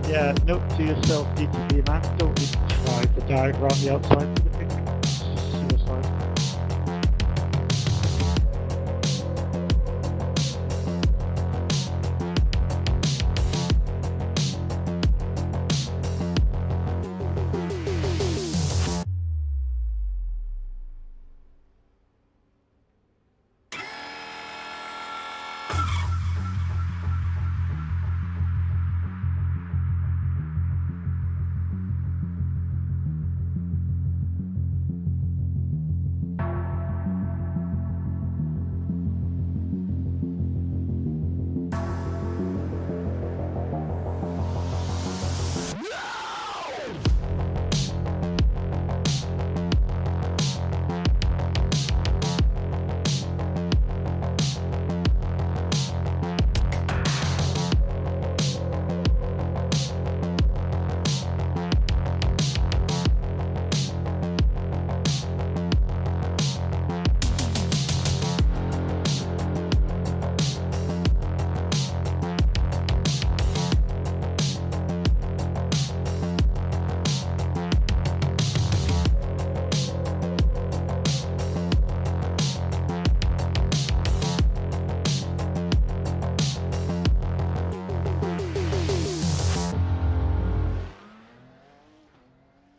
Yeah, note to yourself, DTP man, don't even try to dive around the outside of the picture. It's just suicide.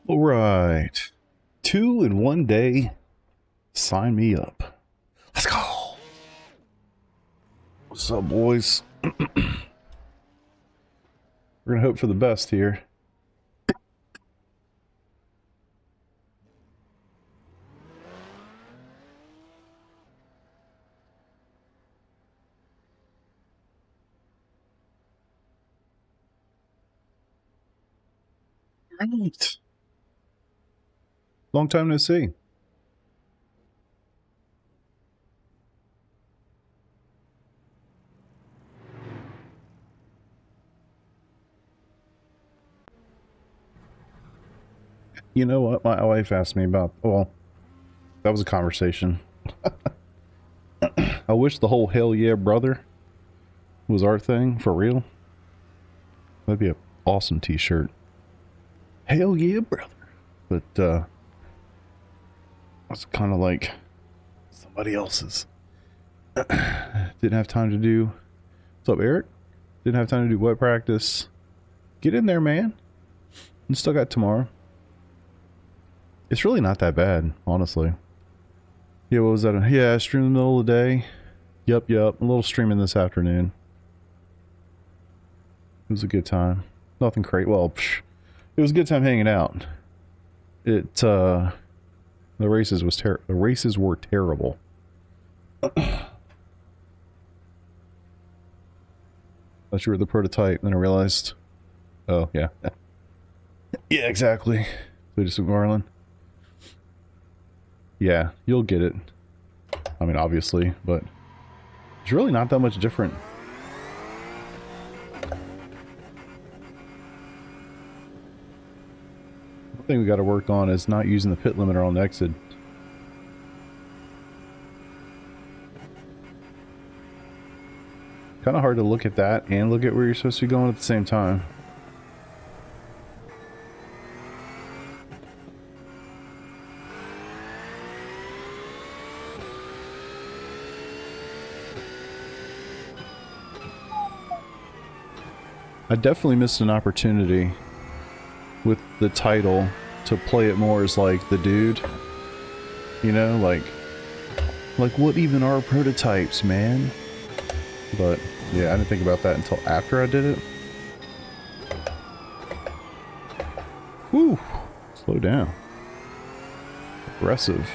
All right. 2 in 1 day. Sign me up. Let's go. What's up, boys? We're going to hope for the best here. Right. Long time no see. You know what? My wife asked me about, well, that was a conversation. I wish the whole hell yeah brother was our thing for real. That'd be an awesome t-shirt. Hell yeah brother. But that's kind of like somebody else's. Didn't have time to do. What's up, Eric? Didn't have time to do wet practice. Get in there, man. And still got tomorrow. It's really not that bad, honestly. Yeah, what was that? Yeah, I streamed in the middle of the day. Yup. A little streaming this afternoon. It was a good time. Nothing crazy. Well, it was a good time hanging out. The races were terrible. Thought you were the prototype, then I realized. Oh yeah. Yeah, exactly. Lucas McMarlin. Yeah, you'll get it. I mean, obviously, but it's really not that much different. One thing we got to work on is not using the pit limiter on exit. Kind of hard to look at that and look at where you're supposed to be going at the same time. I definitely missed an opportunity with the title to play it more as like the dude, you know, like what even are prototypes, man? But yeah, I didn't think about that until after I did it. Whew, slow down. Aggressive.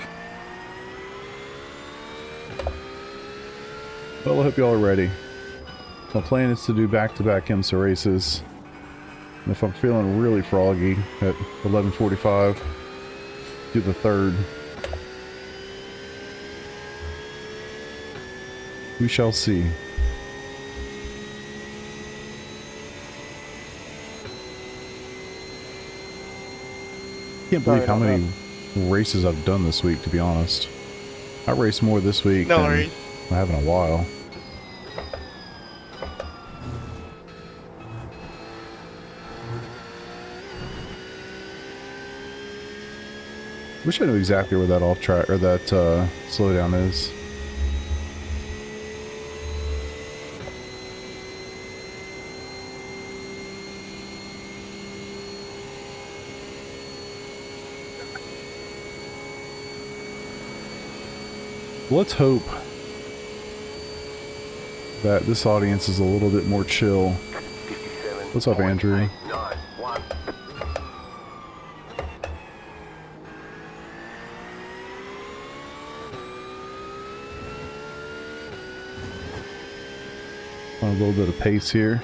Well, I hope y'all are ready. My plan is to do back-to-back IMSA races. And if I'm feeling really froggy at 11:45, do the third. We shall see. Can't believe how many races I've done this week, to be honest. I raced more this week than I have in a while. Wish I knew exactly where that off track or that slowdown is. Let's hope that this audience is a little bit more chill. What's up, Andrew? A little bit of pace here.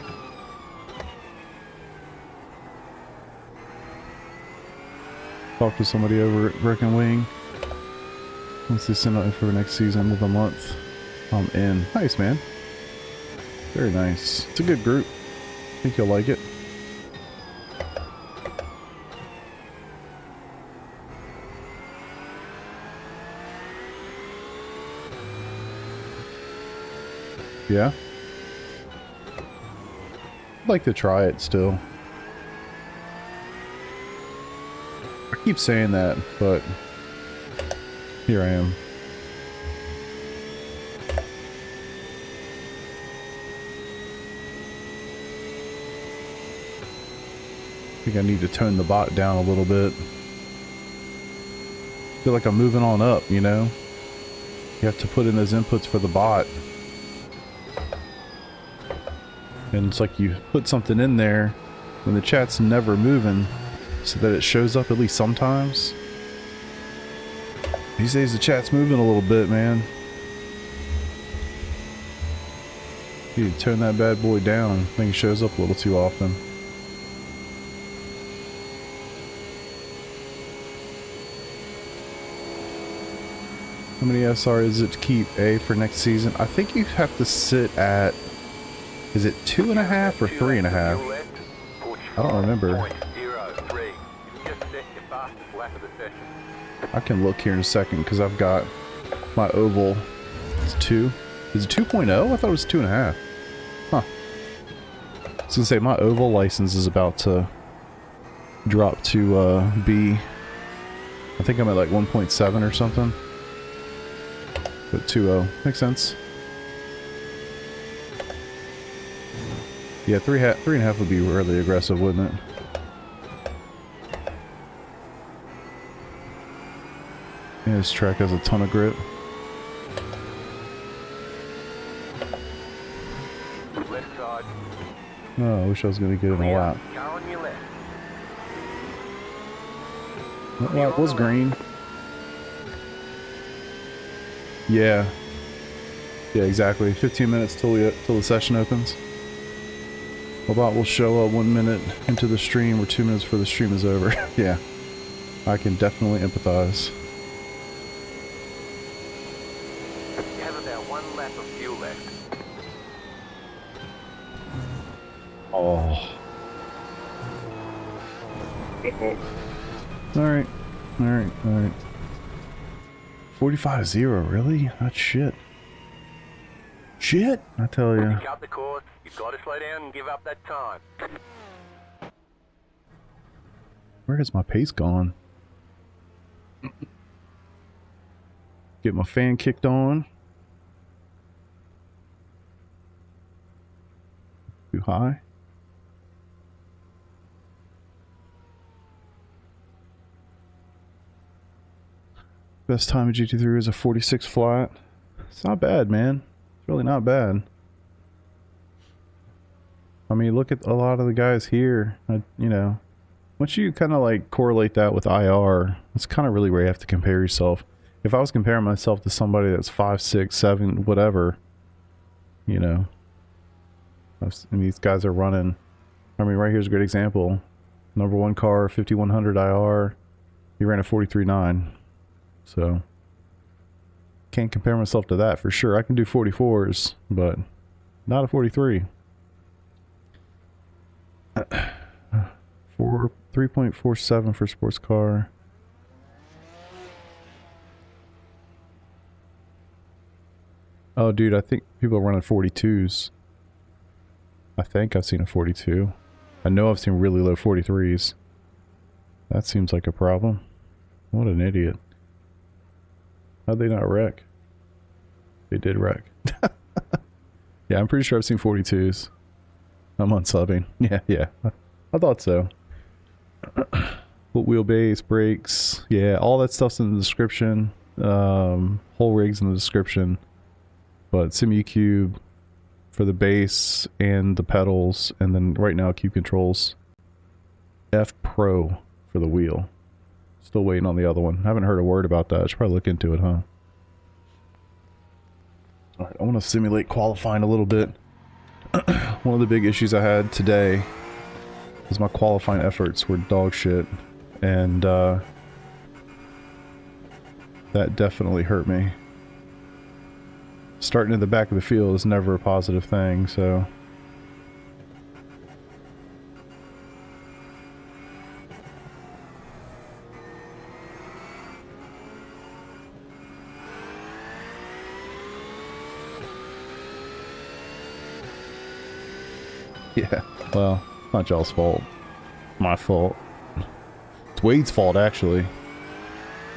Talk to somebody over at Brick and Wing. Once they send out for next season of the month, I'm in. Nice, man. Very nice. It's a good group. I think you'll like it. Yeah? I'd like to try it still. I keep saying that, but here I am. I think I need to tone the bot down a little bit. Feel like I'm moving on up, you know? You have to put in those inputs for the bot. And it's like you put something in there when the chat's never moving so that it shows up at least sometimes. These days the chat's moving a little bit, man. You need to turn that bad boy down. I think it shows up a little too often. How many SR is it to keep A for next season? I think you have to sit at, is it 2.5 or 3.5? I don't remember. I can look here in a second because I've got my oval. It's 2. Is it 2.0? I thought it was 2.5. Huh. I was gonna say my oval license is about to drop to B. I think I'm at like 1.7 or something. But 2.0 makes sense. Yeah, 3.5 would be really aggressive, wouldn't it? Yeah, this track has a ton of grip. Oh, I wish I was going to get in a lap. That lap was green. Yeah. Yeah, exactly. 15 minutes till the session opens. About will show up 1 minute into the stream or 2 minutes before the stream is over. Yeah. I can definitely empathize. You have about 1 lap of fuel left. Oh. Alright. Alright. Alright. 45-0, really? That's shit. Shit, I tell you. You cut the course, you've got to slow down and give up that time. Where has my pace gone? Get my fan kicked on. Too high. Best time in GT3 is a 46 flat. It's not bad, man. It's really not bad. I mean, look at a lot of the guys here. You know, once you kind of like correlate that with IR, it's kind of really where you have to compare yourself. If I was comparing myself to somebody that's 5, 6, 7, whatever, you know. And these guys are running. I mean, right here's a great example. Number one car, 5100 IR. He ran a 43.9. So, can't compare myself to that for sure. I can do 44s, but not a 43. 3.47 for sports car. Oh, dude, I think people are running 42s. I think I've seen a 42. I know I've seen really low 43s. That seems like a problem. What an idiot. How'd they not wreck? They did wreck. Yeah, I'm pretty sure I've seen 42s. I'm unsubbing. Yeah. I thought so. What wheelbase, brakes, yeah, all that stuff's in the description. Whole rig's in the description. But Simucube for the base and the pedals, and then right now Cube controls. F Pro for the wheel. Still waiting on the other one. Haven't heard a word about that. I should probably look into it, huh? Alright, I want to simulate qualifying a little bit. One of the big issues I had today was my qualifying efforts were dog shit. And that definitely hurt me. Starting in the back of the field is never a positive thing, so... Yeah, well, not y'all's fault. My fault. It's Wade's fault, actually.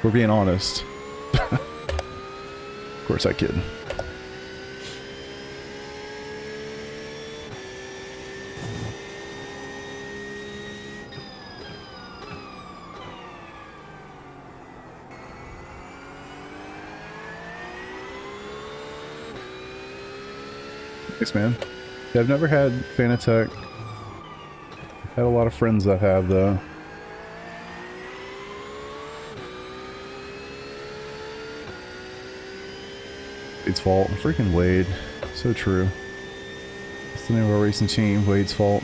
We're being honest. Of course I kid. Thanks, man. Yeah, I've never had Fanatec. Had a lot of friends that have, though. Wade's fault. Freaking Wade. So true. That's the name of our racing team. Wade's fault.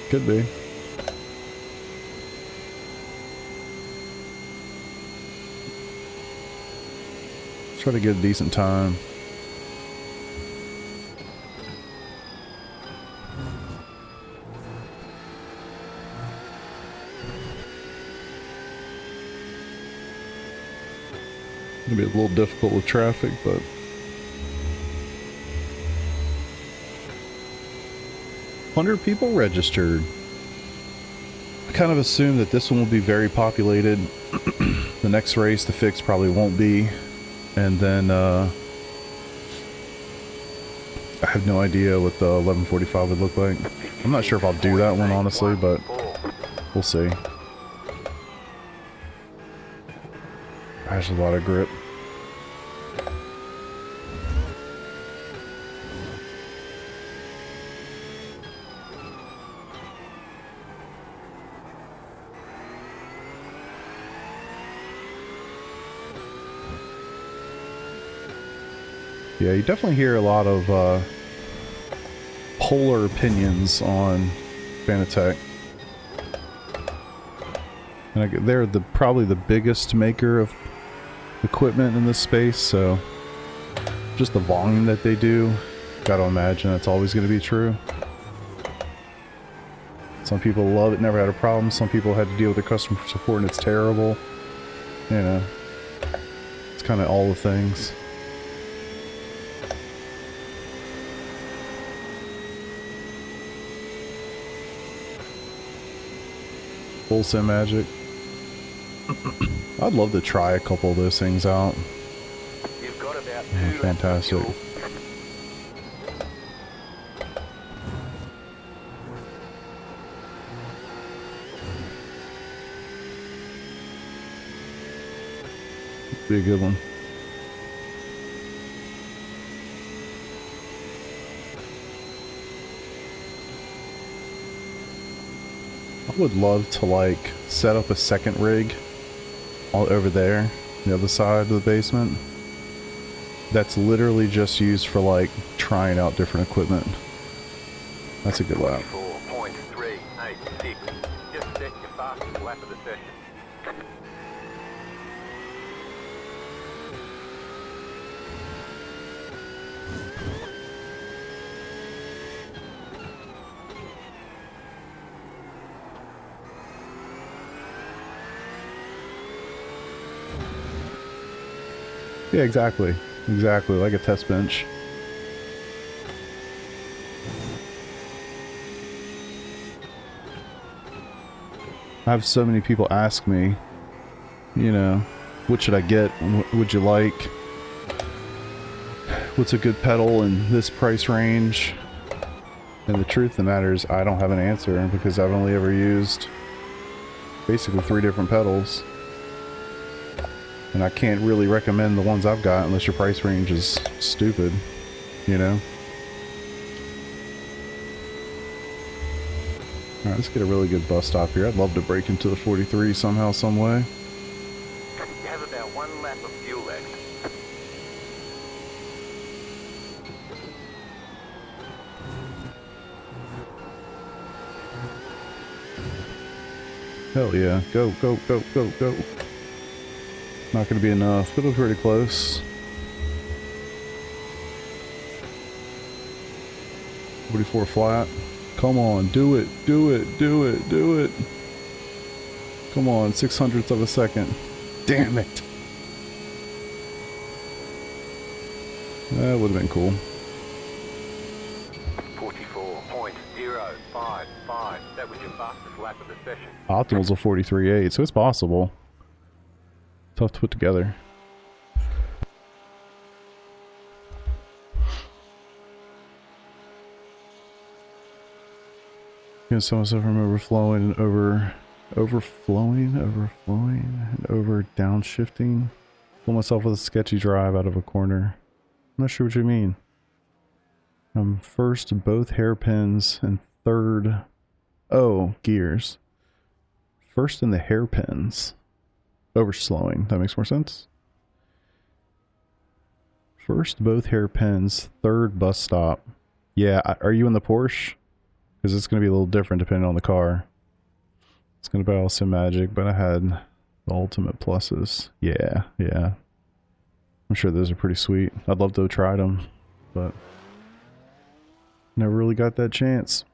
Could be. Try to get a decent time. Gonna be a little difficult with traffic, but 100 people registered. I kind of assume that this one will be very populated. The next race, the fix probably won't be, and then I have no idea what the 1145 would look like. I'm not sure if I'll do that one honestly, but we'll see. Has a lot of grip. Yeah, you definitely hear a lot of polar opinions on Fanatec. And they're probably the biggest maker of equipment in this space, so just the volume that they do, gotta imagine that's always going to be true. Some people love it, never had a problem. Some people had to deal with the customer support and it's terrible. You know, it's kind of all the things. Full sim magic. I'd love to try a couple of those things out. You've got about Fantastic. Be a good one. I would love to like set up a second rig all over there, the other side of the basement. that's literally just used for like trying out different equipment. That's a good lap. 44.386. Just set your fastest lap of the session. Yeah, exactly. Exactly, like a test bench. I have so many people ask me, you know, what should I get? What would you like? What's a good pedal in this price range? And the truth of the matter is I don't have an answer because I've only ever used basically 3 different pedals. And I can't really recommend the ones I've got unless your price range is stupid, you know? Alright, let's get a really good bus stop here. I'd love to break into the 43 somehow, some way. You have about 1 lap of fuel left. Hell yeah. Go, go, go, go, go. Not gonna be enough. It'll be pretty close. 44 flat. Come on, do it, do it, do it, do it. Come on, 600ths of a second. Damn it. That would have been cool. 44.055. That was your fastest lap of the session. Optimal's a 43.8, so it's possible. Tough to put together. Getting some myself from overflowing and overflowing and over downshifting. Pull myself with a sketchy drive out of a corner. I'm not sure what you mean. First both hairpins and third. Oh, gears. First in the hairpins. Overslowing. That makes more sense. First both hairpins, third bus stop. Yeah, are you in the Porsche? Because it's going to be a little different depending on the car. It's going to be all Sim Magic, but I had the Ultimate Pluses. Yeah, yeah. I'm sure those are pretty sweet. I'd love to have tried them, but never really got that chance.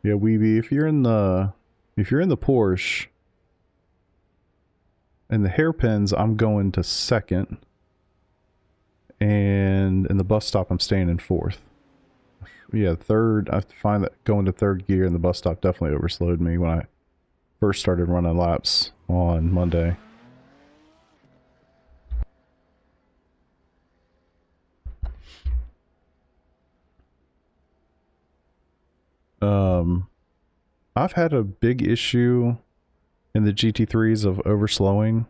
Yeah, Weeby, if you're in the Porsche and the hairpins, I'm going to second. And in the bus stop, I'm staying in fourth. Yeah, third, I find that going to third gear in the bus stop definitely overslowed me when I first started running laps on Monday. I've had a big issue in the GT3s of overslowing.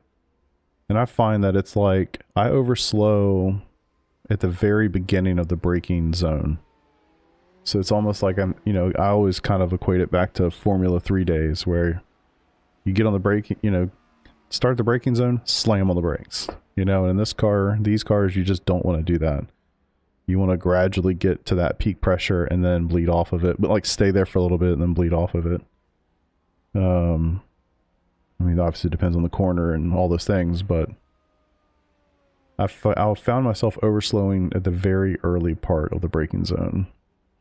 And I find that it's like I overslow at the very beginning of the braking zone. So it's almost like I'm, you know, I always kind of equate it back to Formula 3 days where you get on the brake, you know, start the braking zone, slam on the brakes. You know, and in this car, these cars, you just don't want to do that. You want to gradually get to that peak pressure and then bleed off of it, but like stay there for a little bit and then bleed off of it. I mean, obviously it depends on the corner and all those things, but I found myself overslowing at the very early part of the braking zone.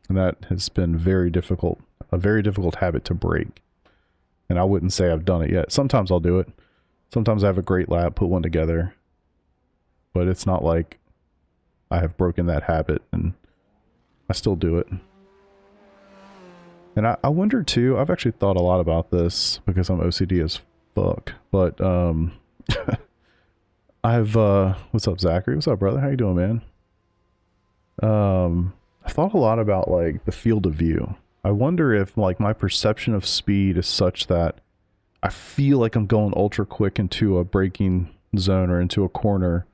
And that has been very difficult, a very difficult habit to break. And I wouldn't say I've done it yet. Sometimes I'll do it. Sometimes I have a great lap, put one together. But it's not like I have broken that habit, and I still do it. And I wonder too, I've actually thought a lot about this because I'm OCD as fuck. But what's up, Zachary? What's up, brother? How you doing, man? I thought a lot about like the field of view. I wonder if like my perception of speed is such that I feel like I'm going ultra quick into a braking zone or into a corner,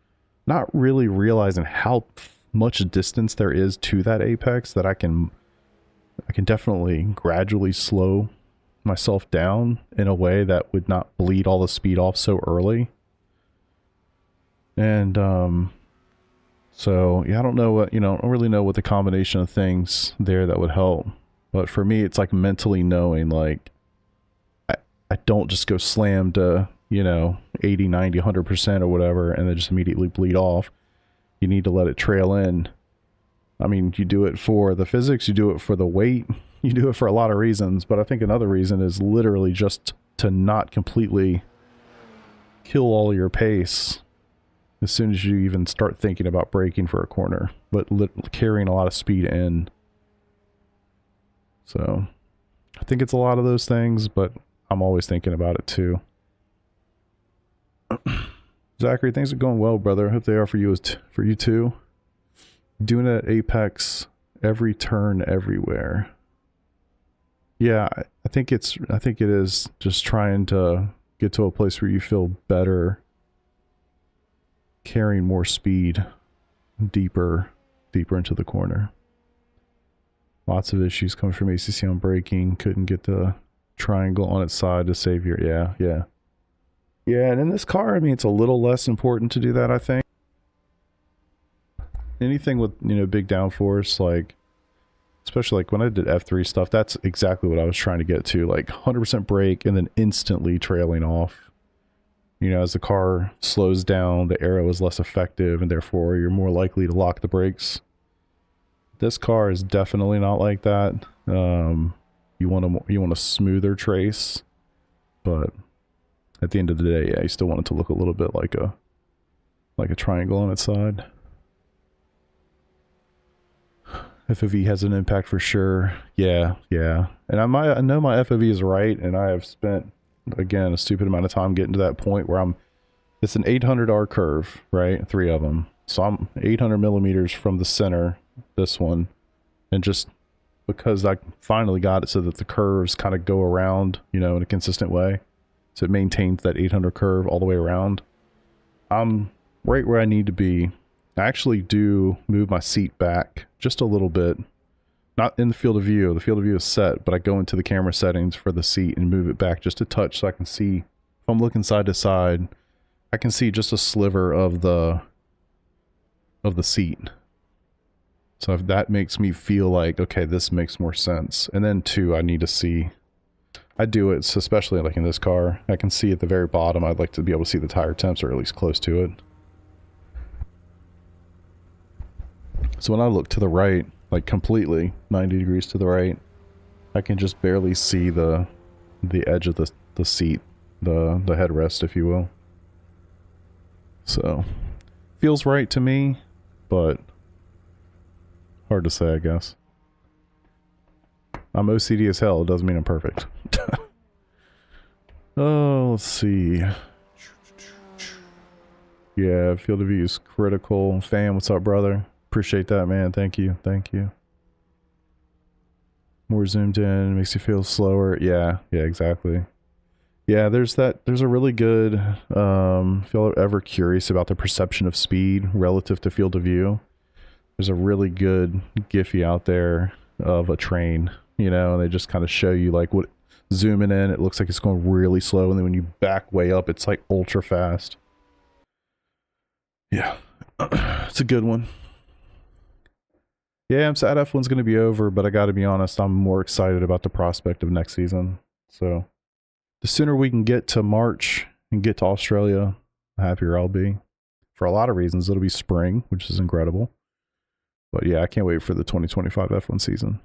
not really realizing how much distance there is to that apex, that I can definitely gradually slow myself down in a way that would not bleed all the speed off so early. And so yeah, I don't know what, I don't really know what the combination of things there that would help. But for me, it's like mentally knowing, like, I don't just go slam to, 80, 90, 100% or whatever, and then just immediately bleed off. You need to let it trail in. I mean, you do it for the physics, you do it for the weight, you do it for a lot of reasons, but I think another reason is literally just to not completely kill all your pace as soon as you even start thinking about braking for a corner, but carrying a lot of speed in. So I think it's a lot of those things, but I'm always thinking about it too. Zachary, things are going well, brother. I hope they are for you for you too. Doing it at Apex, every turn, everywhere. Yeah, I think it is just trying to get to a place where you feel better carrying more speed deeper into the corner. Lots of issues coming from ACC on braking. Couldn't get the triangle on its side to save your... Yeah, and in this car, I mean, it's a little less important to do that, I think. Anything with, big downforce, like, especially like when I did F3 stuff, that's exactly what I was trying to get to, like 100% brake and then instantly trailing off. As the car slows down, the aero is less effective, and therefore you're more likely to lock the brakes. This car is definitely not like that. You want a smoother trace, but at the end of the day, yeah, you still want it to look a little bit like a triangle on its side. FOV has an impact for sure. Yeah. And I know my FOV is right, and I have spent, again, a stupid amount of time getting to that point where it's an 800R curve, right? 3 of them. So I'm 800 millimeters from the center, this one, and just because I finally got it so that the curves kind of go around, in a consistent way. So it maintains that 800 curve all the way around. I'm right where I need to be. I actually do move my seat back just a little bit. Not in the field of view. The field of view is set, but I go into the camera settings for the seat and move it back just a touch so I can see. If I'm looking side to side, I can see just a sliver of the seat. So if that makes me feel like, okay, this makes more sense. And then 2, I need to see. I do it, especially like in this car. I can see at the very bottom. I'd like to be able to see the tire temps, or at least close to it. So when I look to the right, like completely 90 degrees to the right, I can just barely see the edge of the seat, the headrest, if you will. So feels right to me, but hard to say, I guess. I'm OCD as hell. It doesn't mean I'm perfect. Oh, let's see. Yeah, field of view is critical. Fam, what's up, brother? Appreciate that, man. Thank you. More zoomed in, makes you feel slower. Yeah, exactly. Yeah, there's a really good, if y'all are ever curious about the perception of speed relative to field of view, there's a really good Giphy out there of a train, and they just kind of show you like what, zooming in, it looks like it's going really slow, and then when you back way up, it's like ultra fast. Yeah, it's a good one. Yeah, I'm sad F1's going to be over, but I got to be honest, I'm more excited about the prospect of next season. So the sooner we can get to March and get to Australia, the happier I'll be. For a lot of reasons, it'll be spring, which is incredible. But yeah, I can't wait for the 2025 F1 season.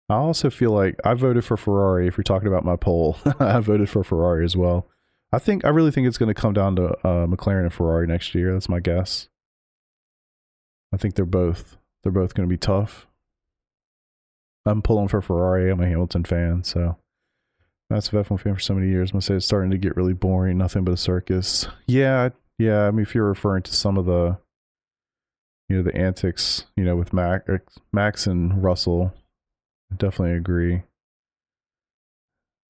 I also feel like I voted for Ferrari. If you're talking about my poll, I voted for Ferrari as well. I really think it's going to come down to McLaren and Ferrari next year. That's my guess. I think they're both going to be tough. I'm pulling for Ferrari. I'm a Hamilton fan, so massive F1 fan for so many years. I'm gonna say it's starting to get really boring. Nothing but a circus. Yeah. I mean, if you're referring to some of the, the antics, with Max and Russell, I definitely agree.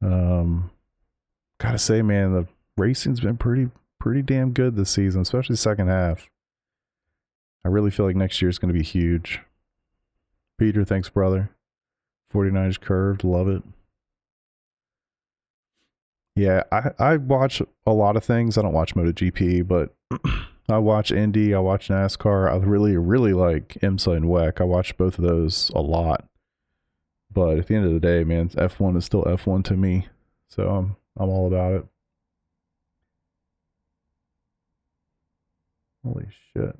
Gotta say, man, the racing's been pretty damn good this season, especially the second half. I really feel like next year is going to be huge. Peter, thanks, brother. 49 is curved, love it. Yeah, I watch a lot of things. I don't watch MotoGP, but I watch Indy, I watch NASCAR. I really, really like IMSA and WEC. I watch both of those a lot. But at the end of the day, man, F1 is still F1 to me. So I'm all about it. Holy shit.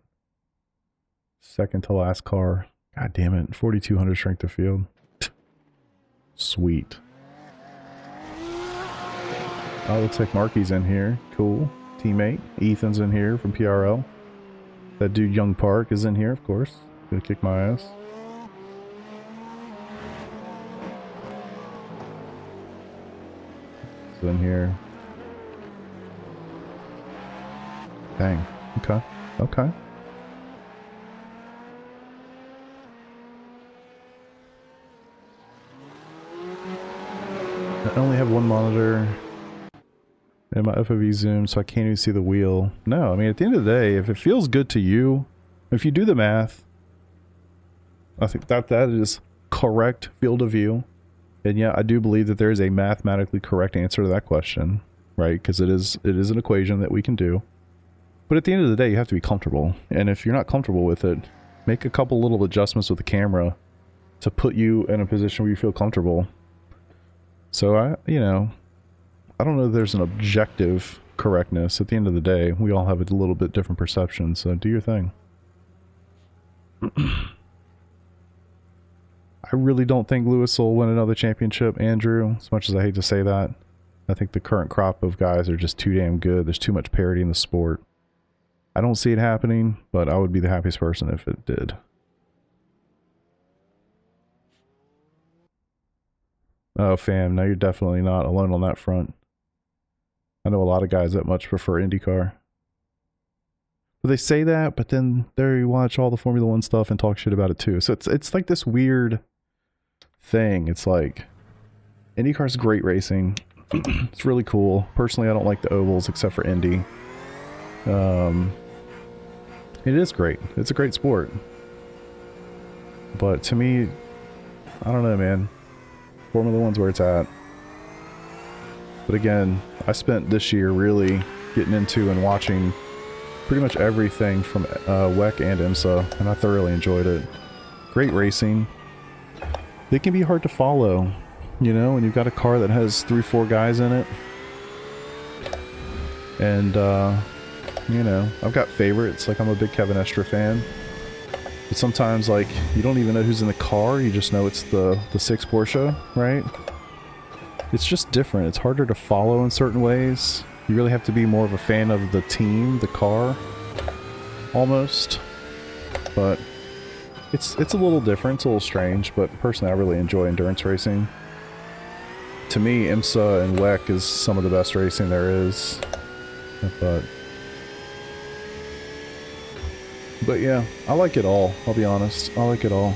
Second to last car. God damn it. 4,200 strength of field. Sweet. Oh, looks like Marky's in here. Cool. Teammate. Ethan's in here from PRL. That dude Young Park is in here, of course. Gonna kick my ass. He's in here. Dang. Okay. Okay. I only have one monitor in my FOV zoom, so I can't even see the wheel. No, I mean, at the end of the day, if it feels good to you, if you do the math, I think that is correct field of view. And yeah, I do believe that there is a mathematically correct answer to that question, right? Because it is an equation that we can do. But at the end of the day, you have to be comfortable. And if you're not comfortable with it, make a couple little adjustments with the camera to put you in a position where you feel comfortable. So I don't know if there's an objective correctness. At the end of the day, we all have a little bit different perception, so do your thing. I really don't think Lewis will win another championship, Andrew, as much as I hate to say that. I think the current crop of guys are just too damn good. There's too much parity in the sport. I don't see it happening, but I would be the happiest person if it did. Oh, fam, no, you're definitely not alone on that front. I know a lot of guys that much prefer IndyCar. But they say that, but then there you watch all the Formula One stuff and talk shit about it too. So it's like this weird thing. It's like IndyCar's great racing. It's really cool. Personally, I don't like the ovals except for Indy. It is great. It's a great sport. But to me, I don't know, man. Formula One's where it's at. But again, I spent this year really getting into and watching pretty much everything from WEC and IMSA, and I thoroughly enjoyed it. Great racing. They can be hard to follow, you know, and you've got a car that has 3-4 guys in it. And, you know, I've got favorites, like I'm a big Kevin Estre fan. But sometimes, like, you don't even know who's in the car, you just know it's the 6 Porsche, right? It's just different. It's harder to follow in certain ways. You really have to be more of a fan of the team, the car, almost. But it's a little different, it's a little strange, but personally I really enjoy endurance racing. To me, IMSA and WEC is some of the best racing there is. But yeah, I like it all, I'll be honest. I like it all.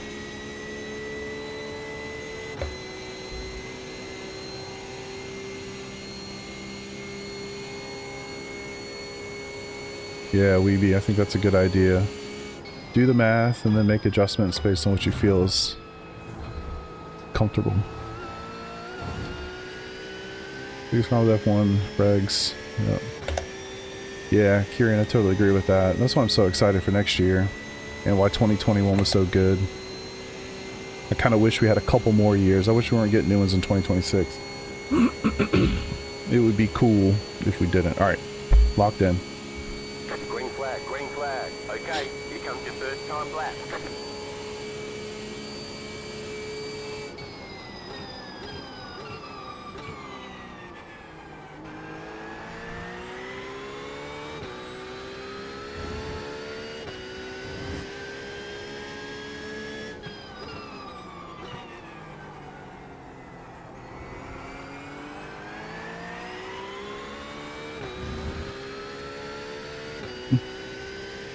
Yeah, Weeby, I think that's a good idea. Do the math and then make adjustments based on what you feel is comfortable. Biggest problem with F1, regs. Yep. Yeah, Kieran, I totally agree with that. That's why I'm so excited for next year and why 2021 was so good. I kind of wish we had a couple more years. I wish we weren't getting new ones in 2026. It would be cool if we didn't. Alright, locked in. Green flag, green flag. Okay, here comes your first time lap.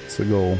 It's the goal.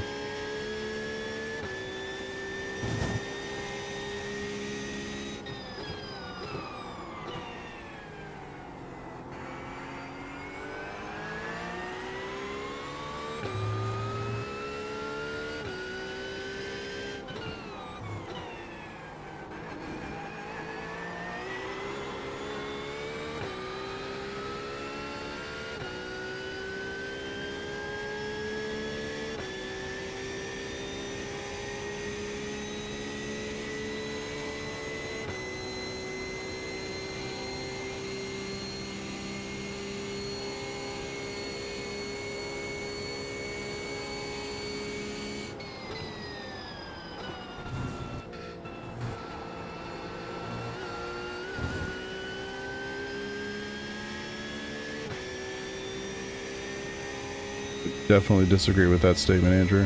Definitely disagree with that statement, Andrew.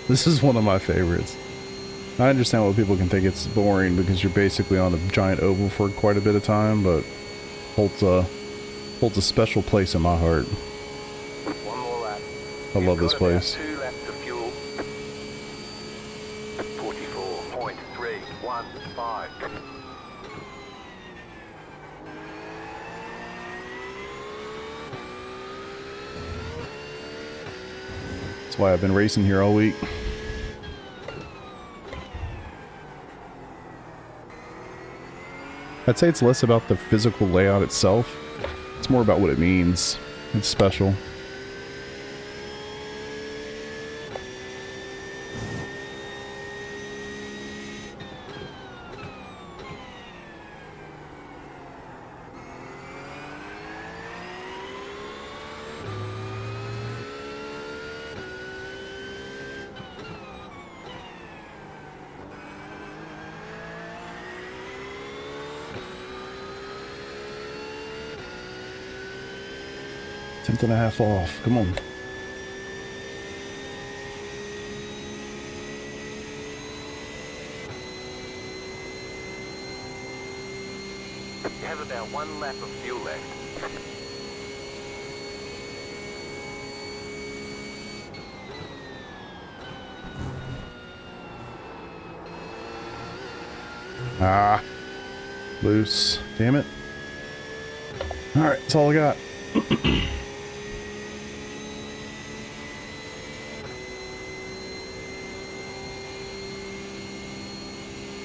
This is one of my favorites. I understand why people can think it's boring because you're basically on a giant oval for quite a bit of time, but holds a special place in my heart. One more lap. I love this place. 2 laps of fuel. 44.315. That's why I've been racing here all week. I'd say it's less about the physical layout itself. It's more about what it means. It's special. Tenth and a half off. Come on. You have about 1 lap of fuel left. Ah. Loose. Damn it. Alright, that's all I got.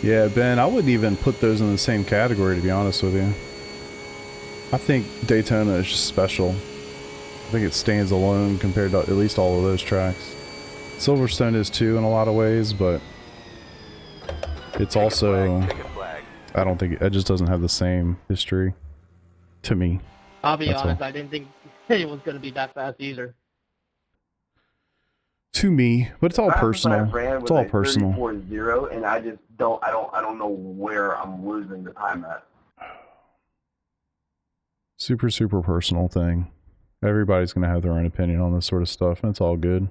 Yeah, Ben, I wouldn't even put those in the same category, to be honest with you. I think Daytona is just special. I think it stands alone compared to at least all of those tracks. Silverstone is too in a lot of ways, but it's also, I don't think, it just doesn't have the same history to me. I'll be That's honest, all. I didn't think it was going to be that fast either. To me, but it's all What happens when I personal. ran It's with all a personal. 34.0 and I just I don't know where I'm losing the time at. Super, super personal thing. Everybody's going to have their own opinion on this sort of stuff, and it's all good.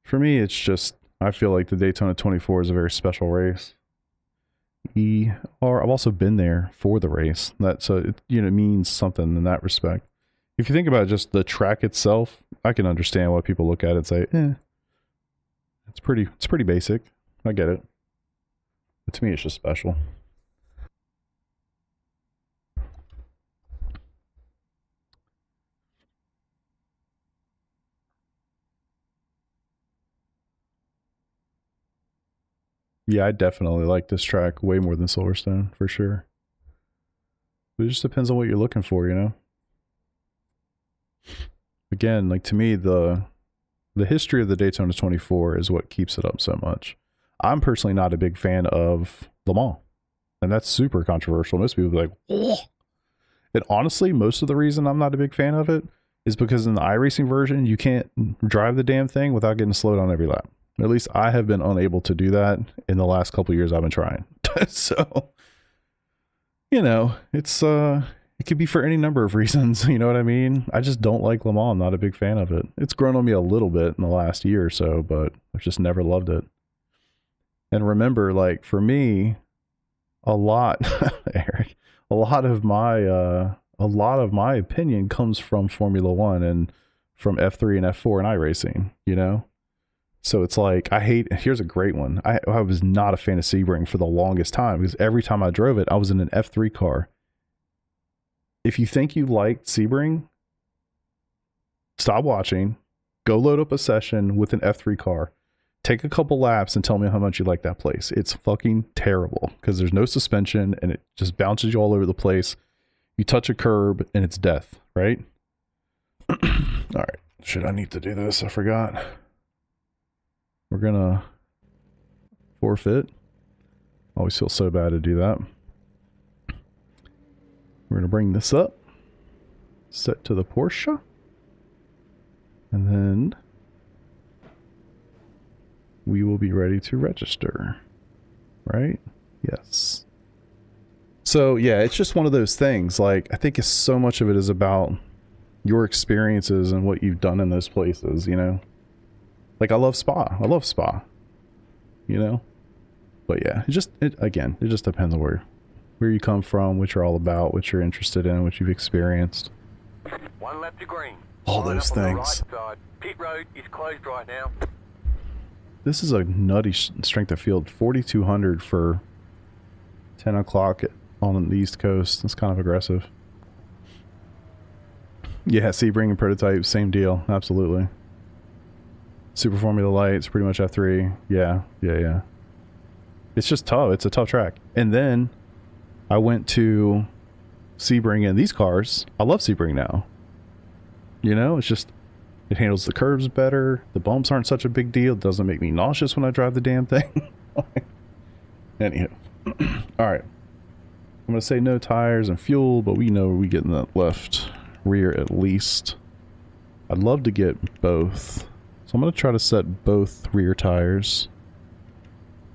For me, it's just, I feel like the Daytona 24 is a very special race. I've also been there for the race. So it, it means something in that respect. If you think about just the track itself, I can understand why people look at it and say, it's pretty basic. I get it. But to me, it's just special. Yeah, I definitely like this track way more than Silverstone, for sure. But it just depends on what you're looking for, Again, like to me, the history of the Daytona 24 is what keeps it up so much. I'm personally not a big fan of Le Mans, and that's super controversial. Most people are like, oh. And honestly, most of the reason I'm not a big fan of it is because in the iRacing version, you can't drive the damn thing without getting slowed on every lap. At least I have been unable to do that in the last couple of years I've been trying. So, it's it could be for any number of reasons, you know what I mean? I just don't like Le Mans. I'm not a big fan of it. It's grown on me a little bit in the last year or so, but I've just never loved it. And remember, like for me, Eric, a lot of my opinion comes from Formula One and from F3 and F4 and iRacing, So it's like, here's a great one. I was not a fan of Sebring for the longest time because every time I drove it, I was in an F3 car. If you think you liked Sebring, stop watching, go load up a session with an F3 car, take a couple laps and tell me how much you like that place. It's fucking terrible because there's no suspension and it just bounces you all over the place. You touch a curb and it's death, right? All right. Shit, I need to do this. I forgot. We're gonna forfeit. Always feel so bad to do that. We're gonna bring this up, set to the Porsche, and then we will be ready to register. Right? Yes. So yeah, it's just one of those things. Like I think so much of it is about your experiences and what you've done in those places, you know? Like, I love Spa. I love Spa. You know? But yeah, it just depends on where you come from, what you're all about, what you're interested in, what you've experienced. 1 lap to green. All Line those up on the things. right side. Pit road is closed right now. This is a nutty strength of field. 4,200 for 10 o'clock on the East Coast. That's kind of aggressive. Yeah, Sebring and Prototype, same deal. Absolutely. Super Formula Lights, pretty much F3. Yeah. It's just tough. It's a tough track. And then I went to Sebring in these cars. I love Sebring now. You know, it's just, it handles the curves better. The bumps aren't such a big deal. It doesn't make me nauseous when I drive the damn thing. Anywho. All right. I'm going to say no tires and fuel, but we know we get in that left rear at least. I'd love to get both. So I'm going to try to set both rear tires.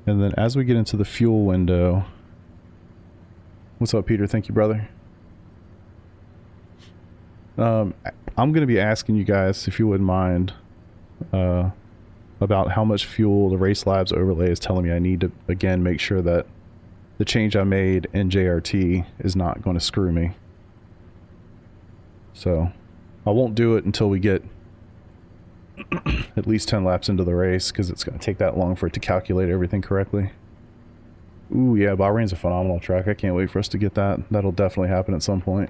And then as we get into the fuel window... What's up, Peter? Thank you, brother. I'm going to be asking you guys, if you wouldn't mind, about how much fuel the Race Labs overlay is telling me I need to, again, make sure that the change I made in JRT is not going to screw me. So, I won't do it until we get at least 10 laps into the race, because it's going to take that long for it to calculate everything correctly. Ooh, yeah, Bahrain's a phenomenal track. I can't wait for us to get that. That'll definitely happen at some point.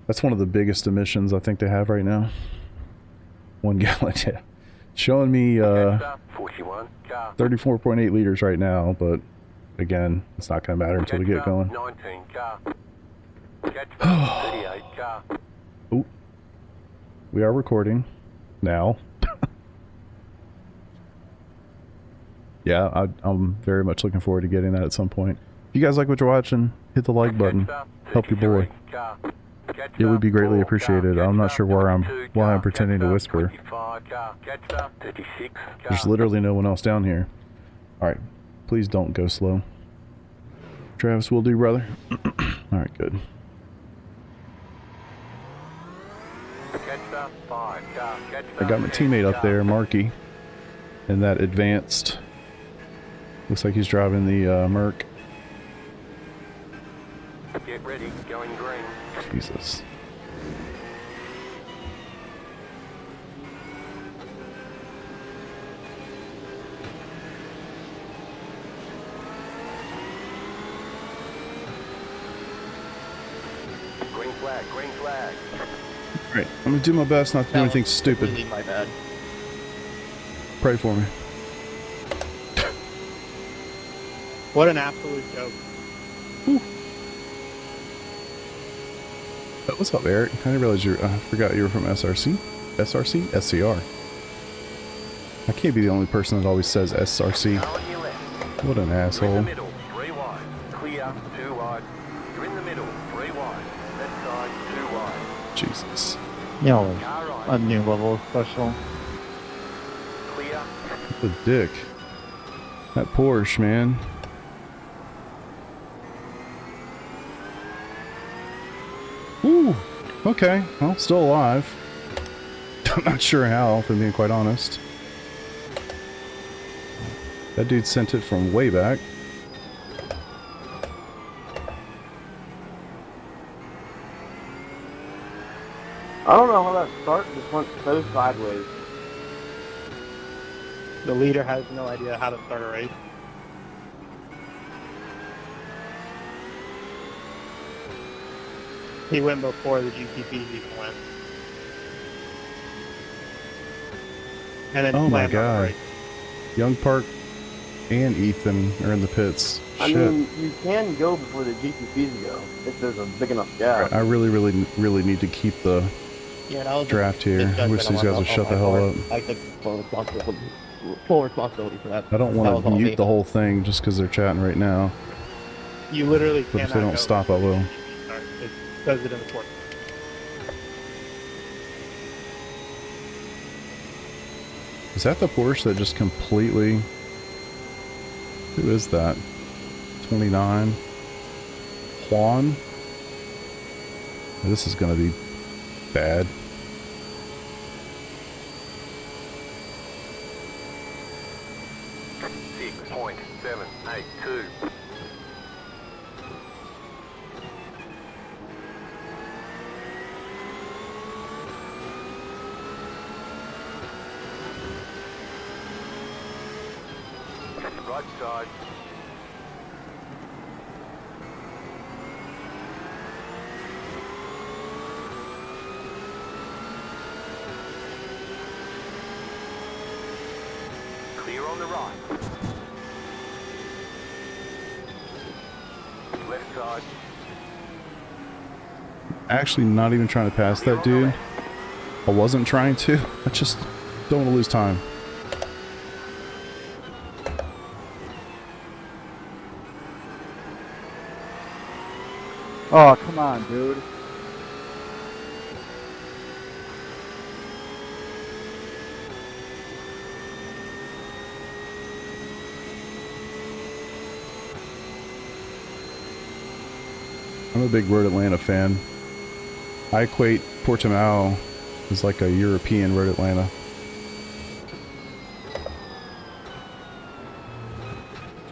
That's one of the biggest emissions I think they have right now. 1 gallon, yeah. Showing me 34.8 liters right now, but again, it's not going to matter until we get going. 19 car. 38 car. Ooh. We are recording now. Yeah, I'm very much looking forward to getting that at some point. If you guys like what you're watching, hit the like button. Help your boy. It would be greatly appreciated. I'm not sure why I'm pretending to whisper. There's literally no one else down here. Alright, please don't go slow. Travis will do, brother. Alright, good. I got my teammate up there, Marky, in that advanced. Looks like he's driving the Merc. Get ready, going green. Jesus. Green flag, green flag. Alright, I'm gonna do my best not to do anything stupid. Completely my bad. Pray for me. What an absolute joke. What's up, Eric? I didn't realize I forgot you were from SRC? SRC? SCR. I can't be the only person that always says SRC. What an asshole. In the middle, 3 wide. Clear, 2 wide. You're in the middle, 3 wide. Left side, 2 wide. Jesus. You know, Car right. a new level of special. Clear. What a dick. That Porsche, man. Ooh, okay. Well, still alive. I'm not sure how, if I'm being quite honest. That dude sent it from way back. I don't know how that start just went so sideways. The leader has no idea how to start a race. He went before the GTPs even went. And then Oh my slammed on the God. brakes. Young Park and Ethan are in the pits. I Shit. mean, you can go before the GTPs go if there's a big enough gap. I really need to keep the Yeah, that was draft here. I wish these guys would shut the hell up. I took full responsibility for that. I don't That was want to all mute me. the whole thing just because they're chatting right now. You literally But cannot if they don't go stop, I will. It says it in the court. Is that the Porsche that just completely... Who is that? 29? Juan? This is going to be bad. 6.782. Right side. Clear on the right. Left side. Actually, not even trying to pass that dude. I wasn't trying to. I just don't want to lose time. Oh, come on, dude. I'm a big Road Atlanta fan. I equate Portimao as like a European Road Atlanta.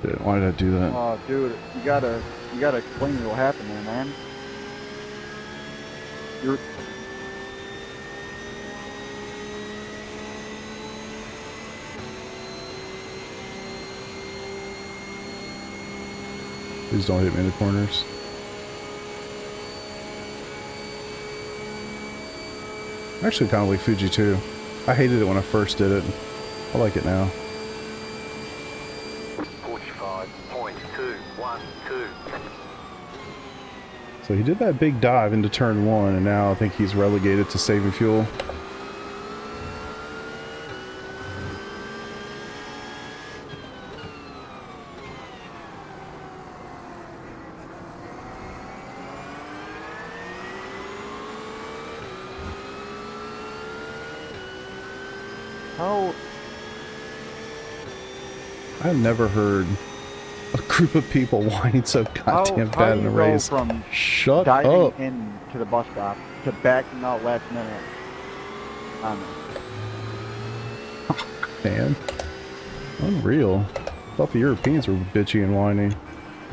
Shit, why did I do that? Oh, dude, you gotta explain what happened there, man. You're... Please don't hit me in the corners. I actually kind of like Fuji too. I hated it when I first did it. I like it now. 45.212. So he did that big dive into turn 1, and now I think he's relegated to saving fuel. How... I've never heard a group of people whining so goddamn how bad do in a you race. go from Shut diving up, into the bus stop to backing out last minute on this? man. Unreal. Thought the Europeans were bitchy and whiny.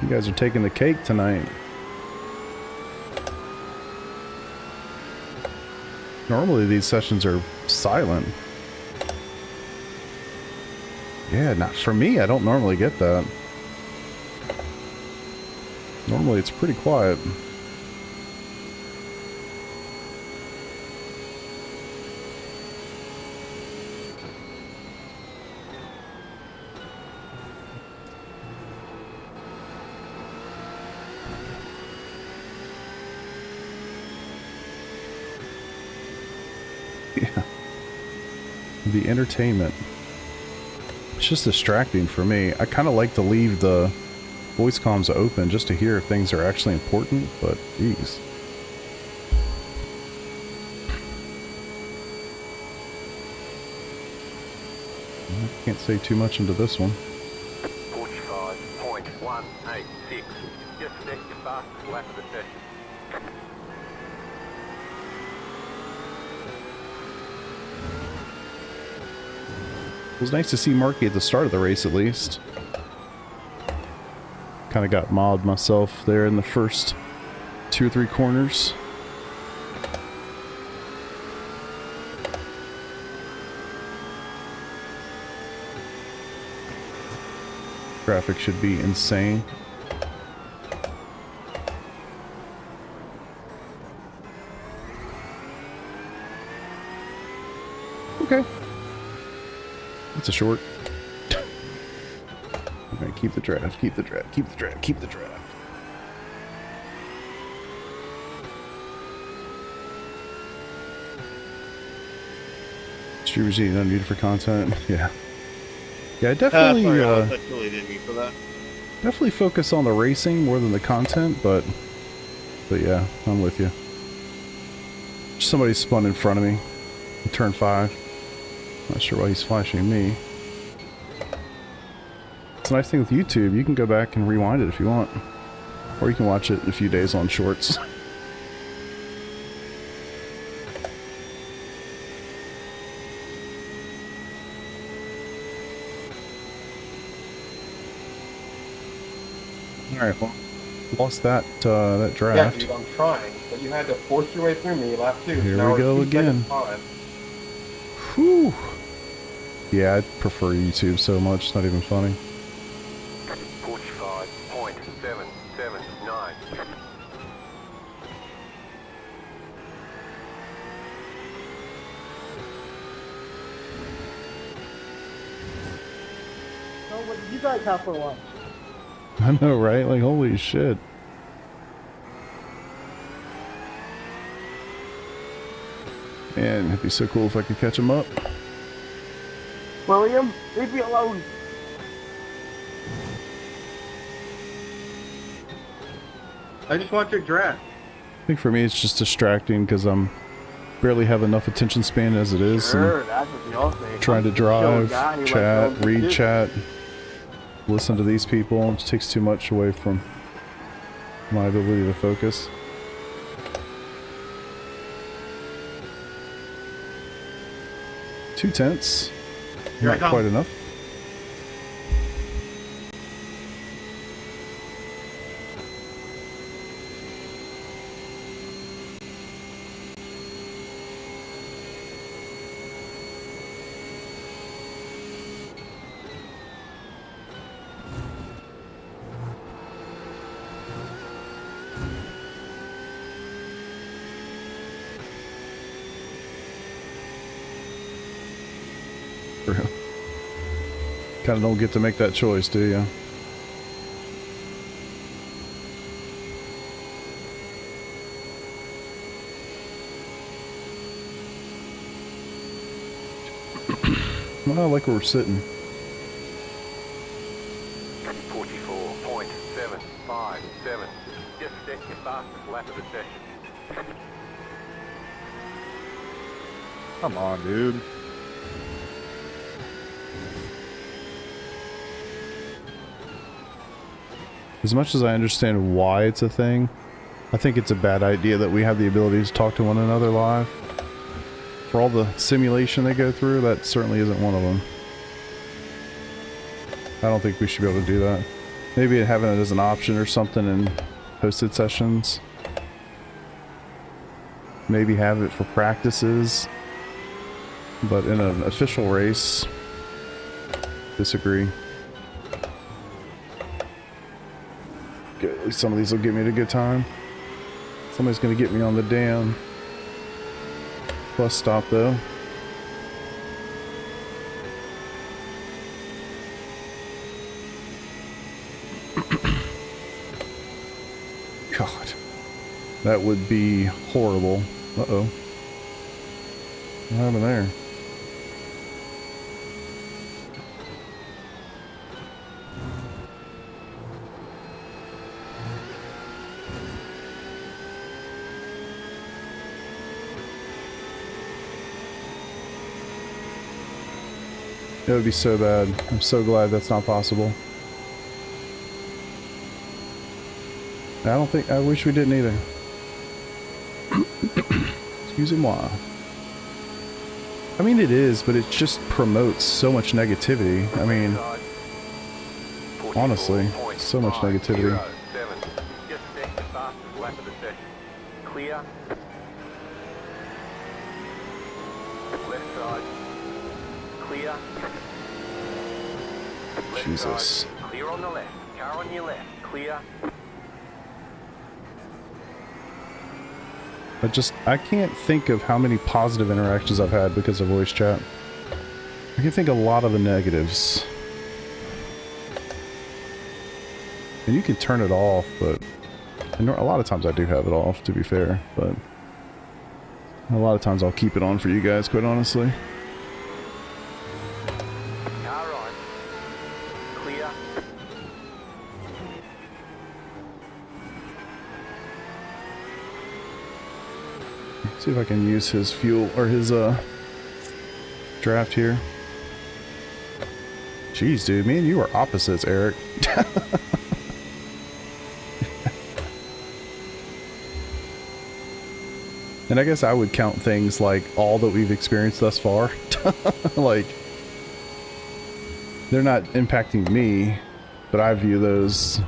You guys are taking the cake tonight. Normally these sessions are silent. Yeah, not for me. I don't normally get that. Normally it's pretty quiet. Yeah. The entertainment. It's just distracting for me. I kind of like to leave the voice comms open just to hear if things are actually important, but geez. I can't say too much into this one. 45.186. Just set your fastest lap of the session. It was nice to see Marky at the start of the race, at least. Kind of got mobbed myself there in the first 2 or 3 corners. Traffic should be insane. Okay. It's a short. Okay, keep the draft, keep the draft, keep the draft, keep the draft. Streamers eating unmuted for content. Yeah. Yeah, I definitely for that. definitely focus on the racing more than the content, but yeah, I'm with you. Somebody spun in front of me in turn 5. Not sure why he's flashing me. It's a nice thing with YouTube, you can go back and rewind it if you want. Or you can watch it in a few days on shorts. Alright, well, lost that that Yeah, draft. dude, I'm trying, but you had to force your way through me lap 2. Here Now we we're go 2 seconds again. behind. Whew. Yeah, I prefer YouTube so much, it's not even funny. 45.779. So what did you guys have for lunch? I know, right? Like, holy shit. Man, it'd be so cool if I could catch him up. William, leave me alone. I just want your draft. I think for me it's just distracting because I'm barely have enough attention span as it is. Sure, that's what we all say. Trying to drive, Guy who likes chat, to read do. chat, listen to these people. It just takes too much away from my ability to focus. Two tenths. Here I Not come. quite enough. Kind of don't get to make that choice, do you? Well, I like where we're sitting. 44.757. Just set your fastest lap of the session. Come on, dude. As much as I understand why it's a thing, I think it's a bad idea that we have the ability to talk to one another live. For all the simulation they go through, that certainly isn't one of them. I don't think we should be able to do that. Maybe having it as an option or something in hosted sessions. Maybe have it for practices. But in an official race, disagree. Okay, at least some of these will get me at a good time. Somebody's gonna get me on the damn bus stop though. God, that would be horrible. Uh-oh. What happened there? It would be so bad. I'm so glad that's not possible. I wish we didn't either. Excusez-moi. I mean, it is, but it just promotes so much negativity. I mean, honestly, so much negativity. Just set your fastest lap of the session. Clear. Left side. Clear. Left Jesus. side. Clear on the left. Car on your left. Clear. I can't think of how many positive interactions I've had because of voice chat. I can think a lot of the negatives. And you can turn it off, but a lot of times I do have it off, to be fair, but a lot of times I'll keep it on for you guys, quite honestly. Car on. Clear. See if I can use his fuel, or his, draft here. Jeez, dude, me and you are opposites, Eric. And I guess I would count things like all that we've experienced thus far. Like, they're not impacting me, but I view those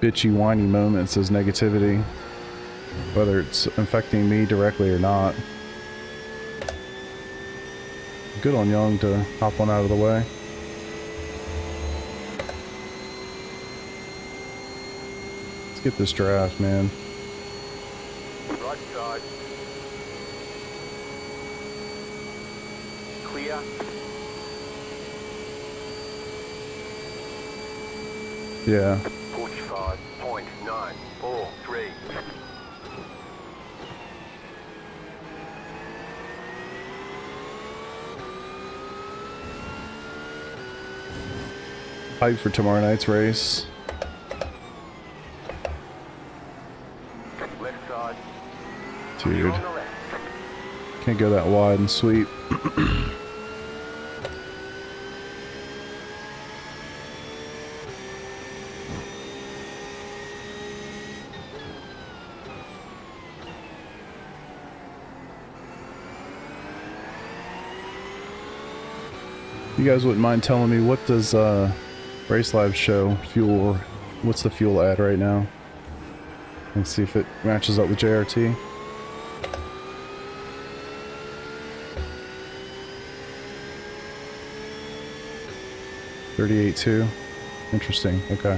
bitchy, whiny moments as negativity, whether it's affecting me directly or not. Good on Young to hop one out of the way. Let's get this draft, man. Right side. Clear. Yeah. 45.943. Hype for tomorrow night's race. Left side. Dude, Clear on the left. can't go that wide and sweep. You guys wouldn't mind telling me, what does Race Lab show fuel, or what's the fuel ad right now? Let's see if it matches up with JRT. $38.2. Interesting. Okay.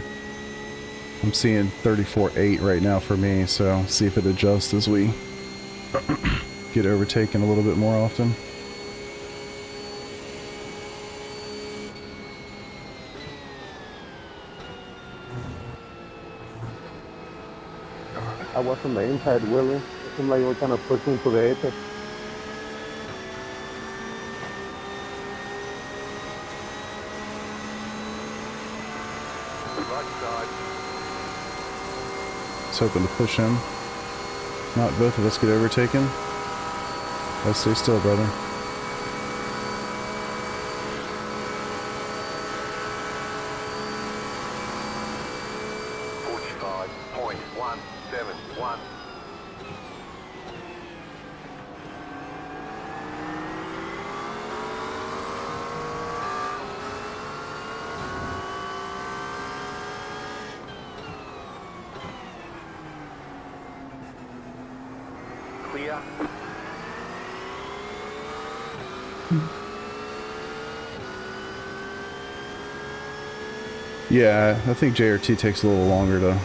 I'm seeing 34.8 right now for me, so see if it adjusts as we get overtaken a little bit more often. I was on the inside wheeling. It seemed like you were kind of pushing to the apex. Right side. Just hoping to push him. Not both of us get overtaken. Let's stay still, brother. .171. Clear. Yeah, I think JRT takes a little longer to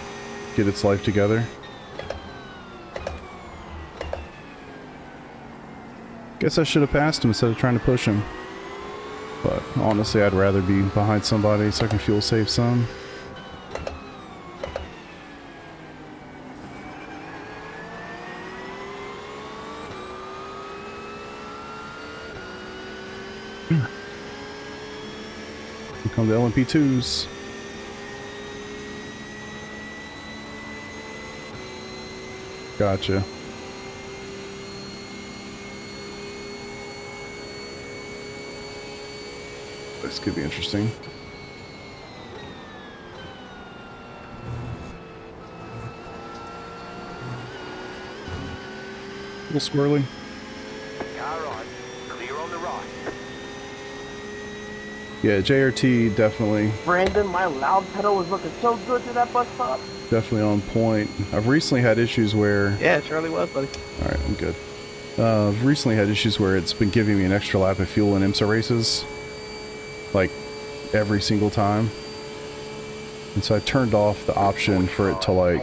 get its life together. Guess I should have passed him instead of trying to push him. But honestly, I'd rather be behind somebody so I can fuel save some. Here come the LMP2s. Gotcha. This could be interesting. A little squirrely. Car right. Clear on the right. Yeah, JRT definitely. Brandon, my loud pedal was looking so good to that bus stop. Definitely on point. I've recently had issues where... Yeah, it surely was, buddy. Alright, I'm good. I've recently had issues where it's been giving me an extra lap of fuel in IMSA races. Like, every single time. And so I turned off the option for it to, like...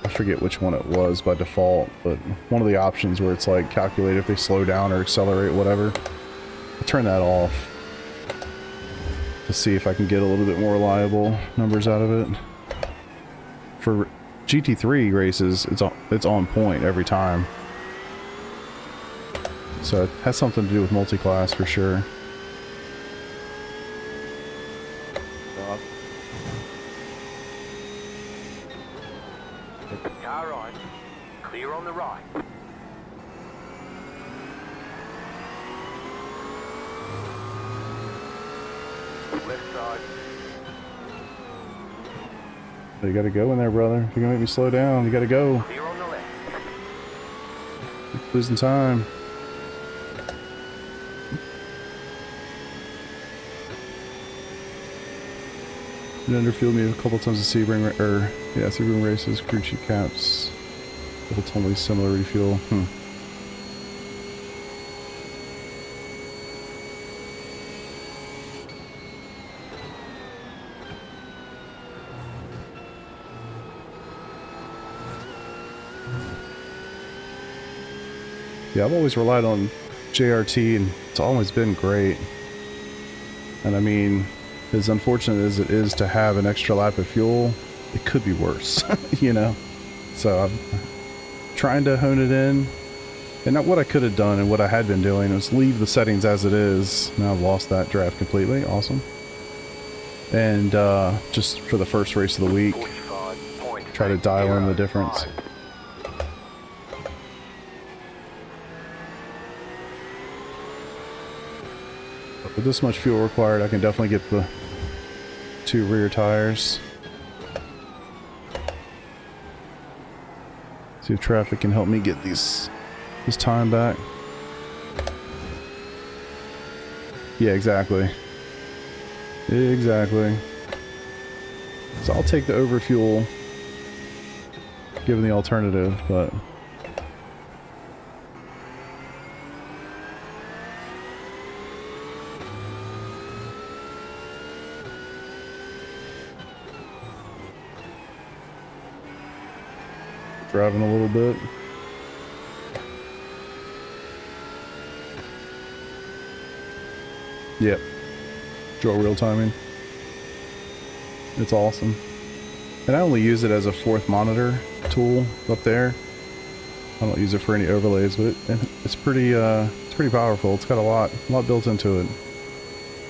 I forget which one it was by default, but one of the options where it's like, calculate if they slow down or accelerate, whatever. I turned that off to see if I can get a little bit more reliable numbers out of it. For GT3 races, it's on point every time. So it has something to do with multi-class for sure. Car right. Clear on the right. Left side. You gotta go in there, brother. If you're gonna make me slow down, you gotta go. Clear on the left. Losing time. It underfield me a couple times at Sebring races, crew chief caps. Couple totally similar refuel. Yeah, I've always relied on JRT and it's always been great. And I mean, as unfortunate as it is to have an extra lap of fuel, it could be worse, you know? So I'm trying to hone it in. And not what I could have done and what I had been doing was leave the settings as it is. Now I've lost that draft completely. Awesome. And just for the first race of the week, try to dial in the difference. With this much fuel required, I can definitely get the 2 rear tires. See if traffic can help me get this time back. Yeah, exactly. Exactly. So I'll take the overfuel, given the alternative, but... driving a little bit. Yep. Draw real timing. It's awesome. And I only use it as a 4th monitor tool up there. I don't use it for any overlays, but it's pretty powerful. It's got a lot built into it.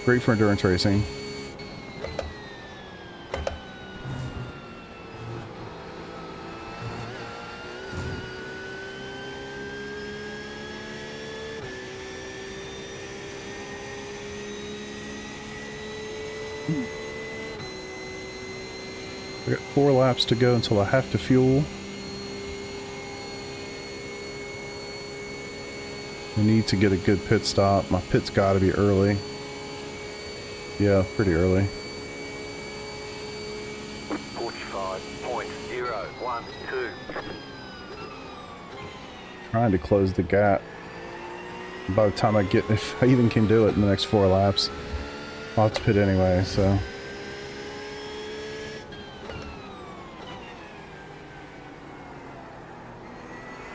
Great for endurance racing. 4 laps to go until I have to fuel. I need to get a good pit stop. My pit's got to be early. Yeah, pretty early. 45.012. Trying to close the gap. By the time I get, if I even can do it in the next 4 laps, I'll have to pit anyway, so.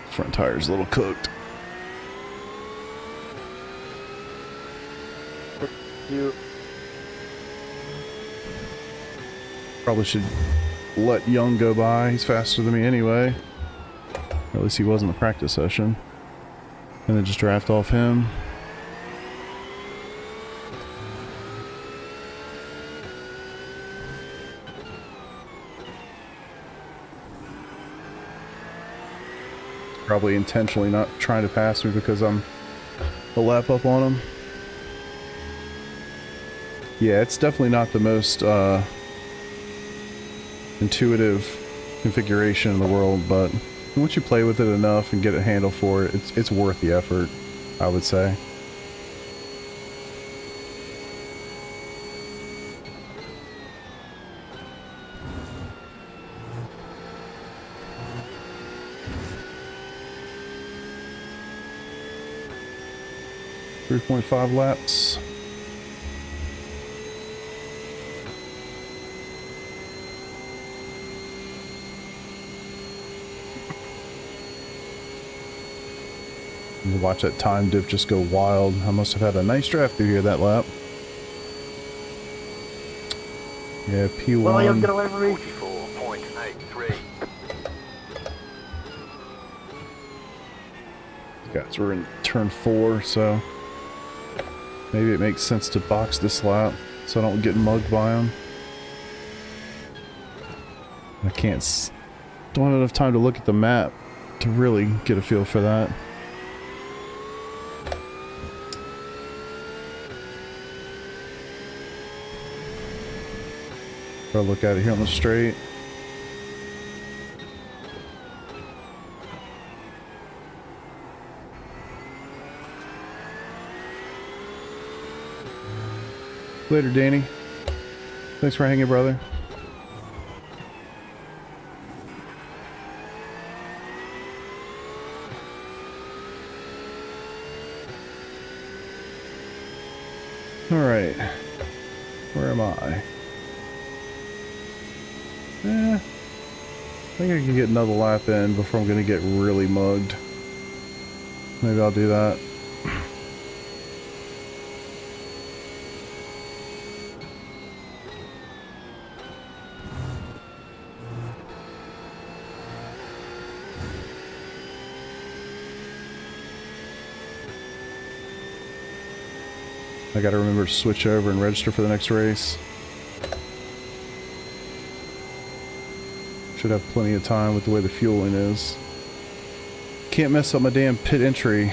Front tire's a little cooked. Probably should let Young go by. He's faster than me anyway. Or at least he was in the practice session. And then just draft off him. Probably intentionally not trying to pass me because I'm a lap up on him. Yeah, it's definitely not the most intuitive configuration in the world, but once you play with it enough and get a handle for it, it's worth the effort, I would say. .5 laps. Watch that time diff just go wild. I must have had a nice draft through here that lap. Yeah, P1. William, get away from me. 44.83. Guys, we're in turn 4, so maybe it makes sense to box this lap so I don't get mugged by him. I don't have enough time to look at the map to really get a feel for that. Try to look at it here on the straight. Later, Danny. Thanks for hanging, brother. Alright. Where am I? I think I can get another lap in before I'm gonna get really mugged. Maybe I'll do that. I gotta remember to switch over and register for the next race. Should have plenty of time with the way the fueling is. Can't mess up my damn pit entry.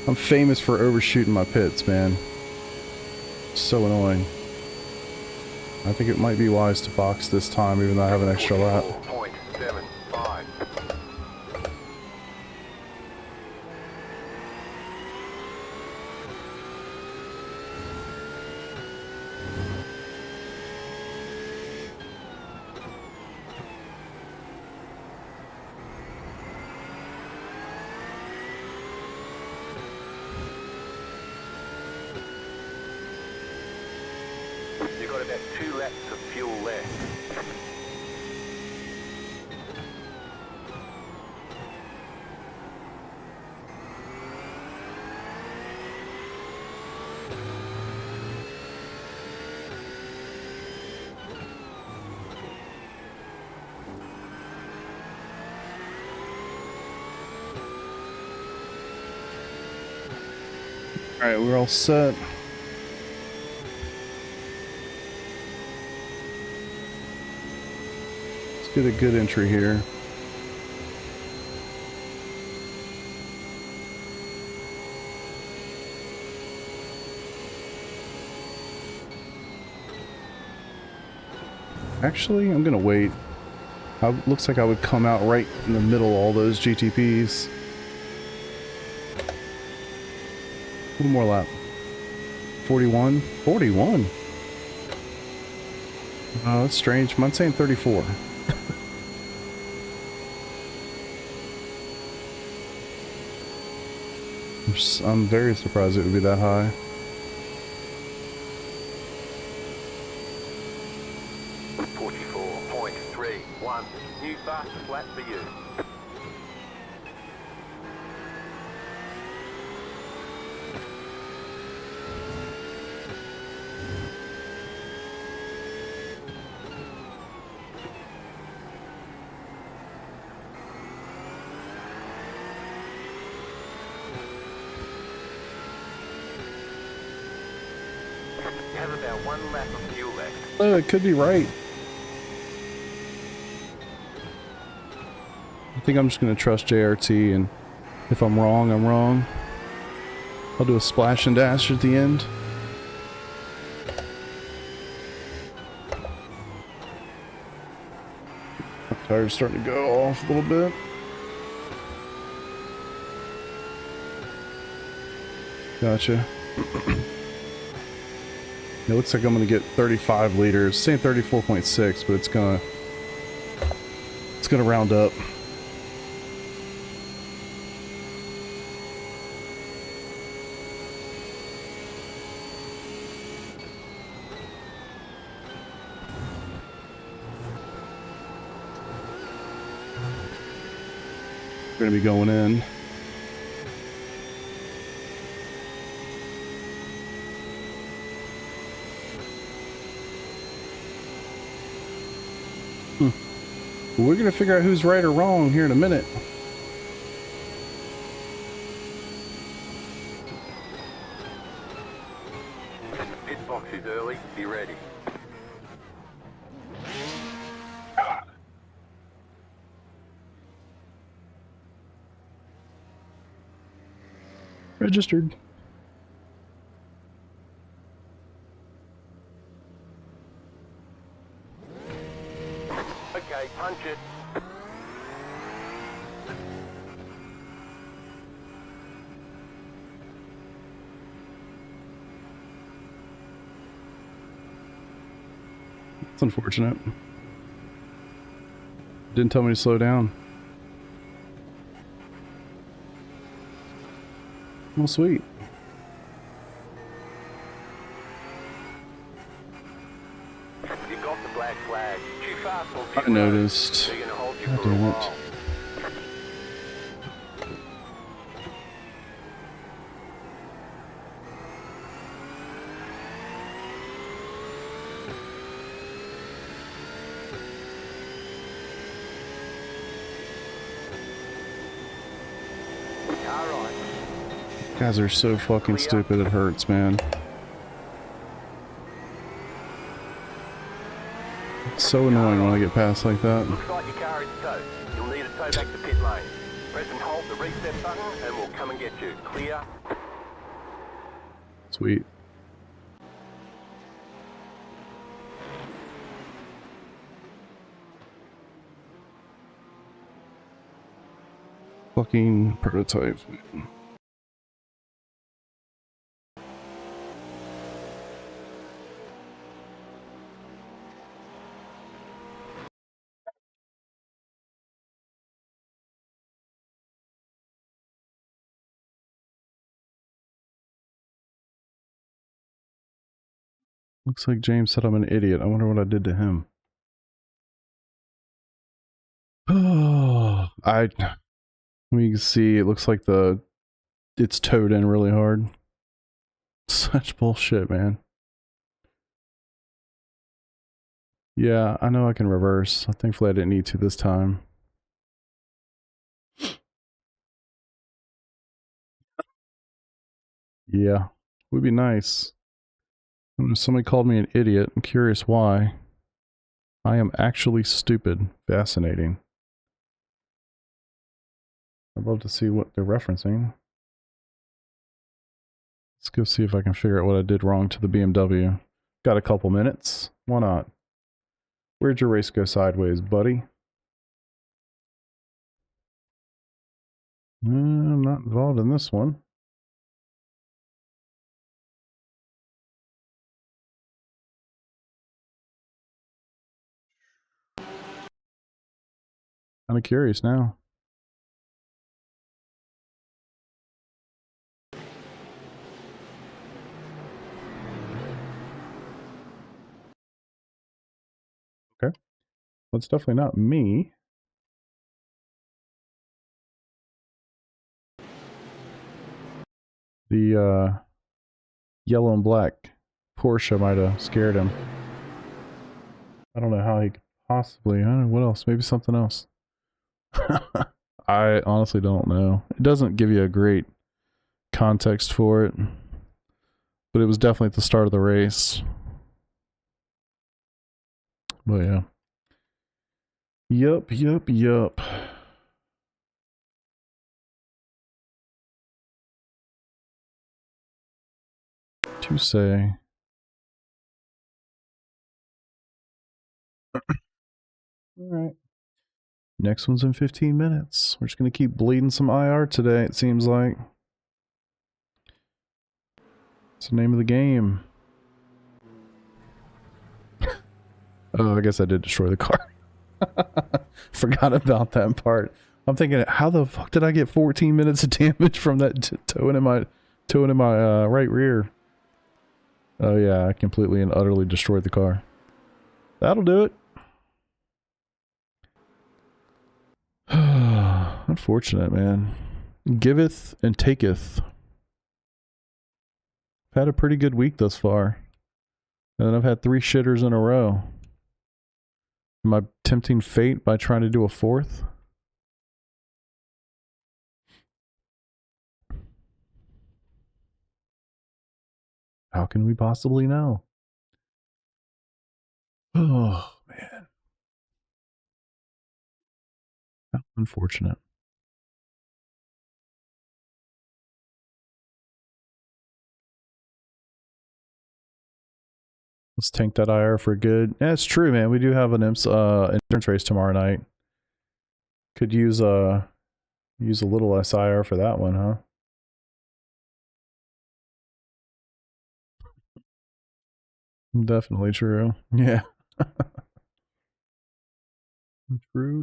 I'm famous for overshooting my pits, man. So annoying. I think it might be wise to box this time, even though I have an extra lap. 44.75. You've got about 2 laps of fuel left. Alright, we're all set. Let's get a good entry here. Actually, I'm gonna wait. Looks like I would come out right in the middle of all those GTPs. One more lap. 41? 41? Oh, that's strange. Mine's saying 34. I'm very surprised it would be that high. .31. New fastest lap for you. You have about 1 lap of fuel left. Oh, it could be right. I think I'm just going to trust JRT, and if I'm wrong, I'm wrong. I'll do a splash and dash at the end. My tire's starting to go off a little bit. Gotcha. It looks like I'm going to get 35 liters. Saying 34.6, but it's going to round up. We're going to be going in. We're going to figure out who's right or wrong here in a minute. Pit box is early. Be ready. Registered. Okay, punch it. It's unfortunate. Didn't tell me to slow down. Well, sweet. few I rows. noticed. They're gonna hold you God for a damn it. while. Car right. Guys are so fucking stupid, it hurts, man. It's so annoying when I get past like that. Looks like your car is towed. You'll need a tow back to pit lane. Press and hold the reset button and we'll come and get you. Clear. Sweet. Fucking prototype. Looks like James said I'm an idiot. I wonder what I did to him. Oh, we can see it looks like it's towed in really hard. Such bullshit, man. Yeah, I know I can reverse. Thankfully I didn't need to this time. Yeah, would be nice. Somebody called me an idiot. I'm curious why. I am actually stupid. Fascinating. I'd love to see what they're referencing. Let's go see if I can figure out what I did wrong to the BMW. Got a couple minutes. Why not? Where'd your race go sideways, buddy? I'm not involved in this one. Kind of curious now. Okay. Well, it's definitely not me. The yellow and black Porsche might have scared him. I don't know how he could possibly. I don't know what else. Maybe something else. I honestly don't know. It doesn't give you a great context for it, but it was definitely at the start of the race. But yeah. Yup. To say. Alright. Next one's in 15 minutes. We're just going to keep bleeding some IR today, it seems like. It's the name of the game. Oh, I guess I did destroy the car. Forgot about that part. I'm thinking, how the fuck did I get 14 minutes of damage from that towing in my right rear? Oh yeah, I completely and utterly destroyed the car. That'll do it. Unfortunate, man. Giveth and taketh. I've had a pretty good week thus far. And then I've had 3 shitters in a row. Am I tempting fate by trying to do a 4th? How can we possibly know? Oh, man. How unfortunate. Let's tank that IR for good. Yeah, it's true, man. We do have an IMSA endurance race tomorrow night. Could use a little less IR for that one, huh? Definitely true. Yeah.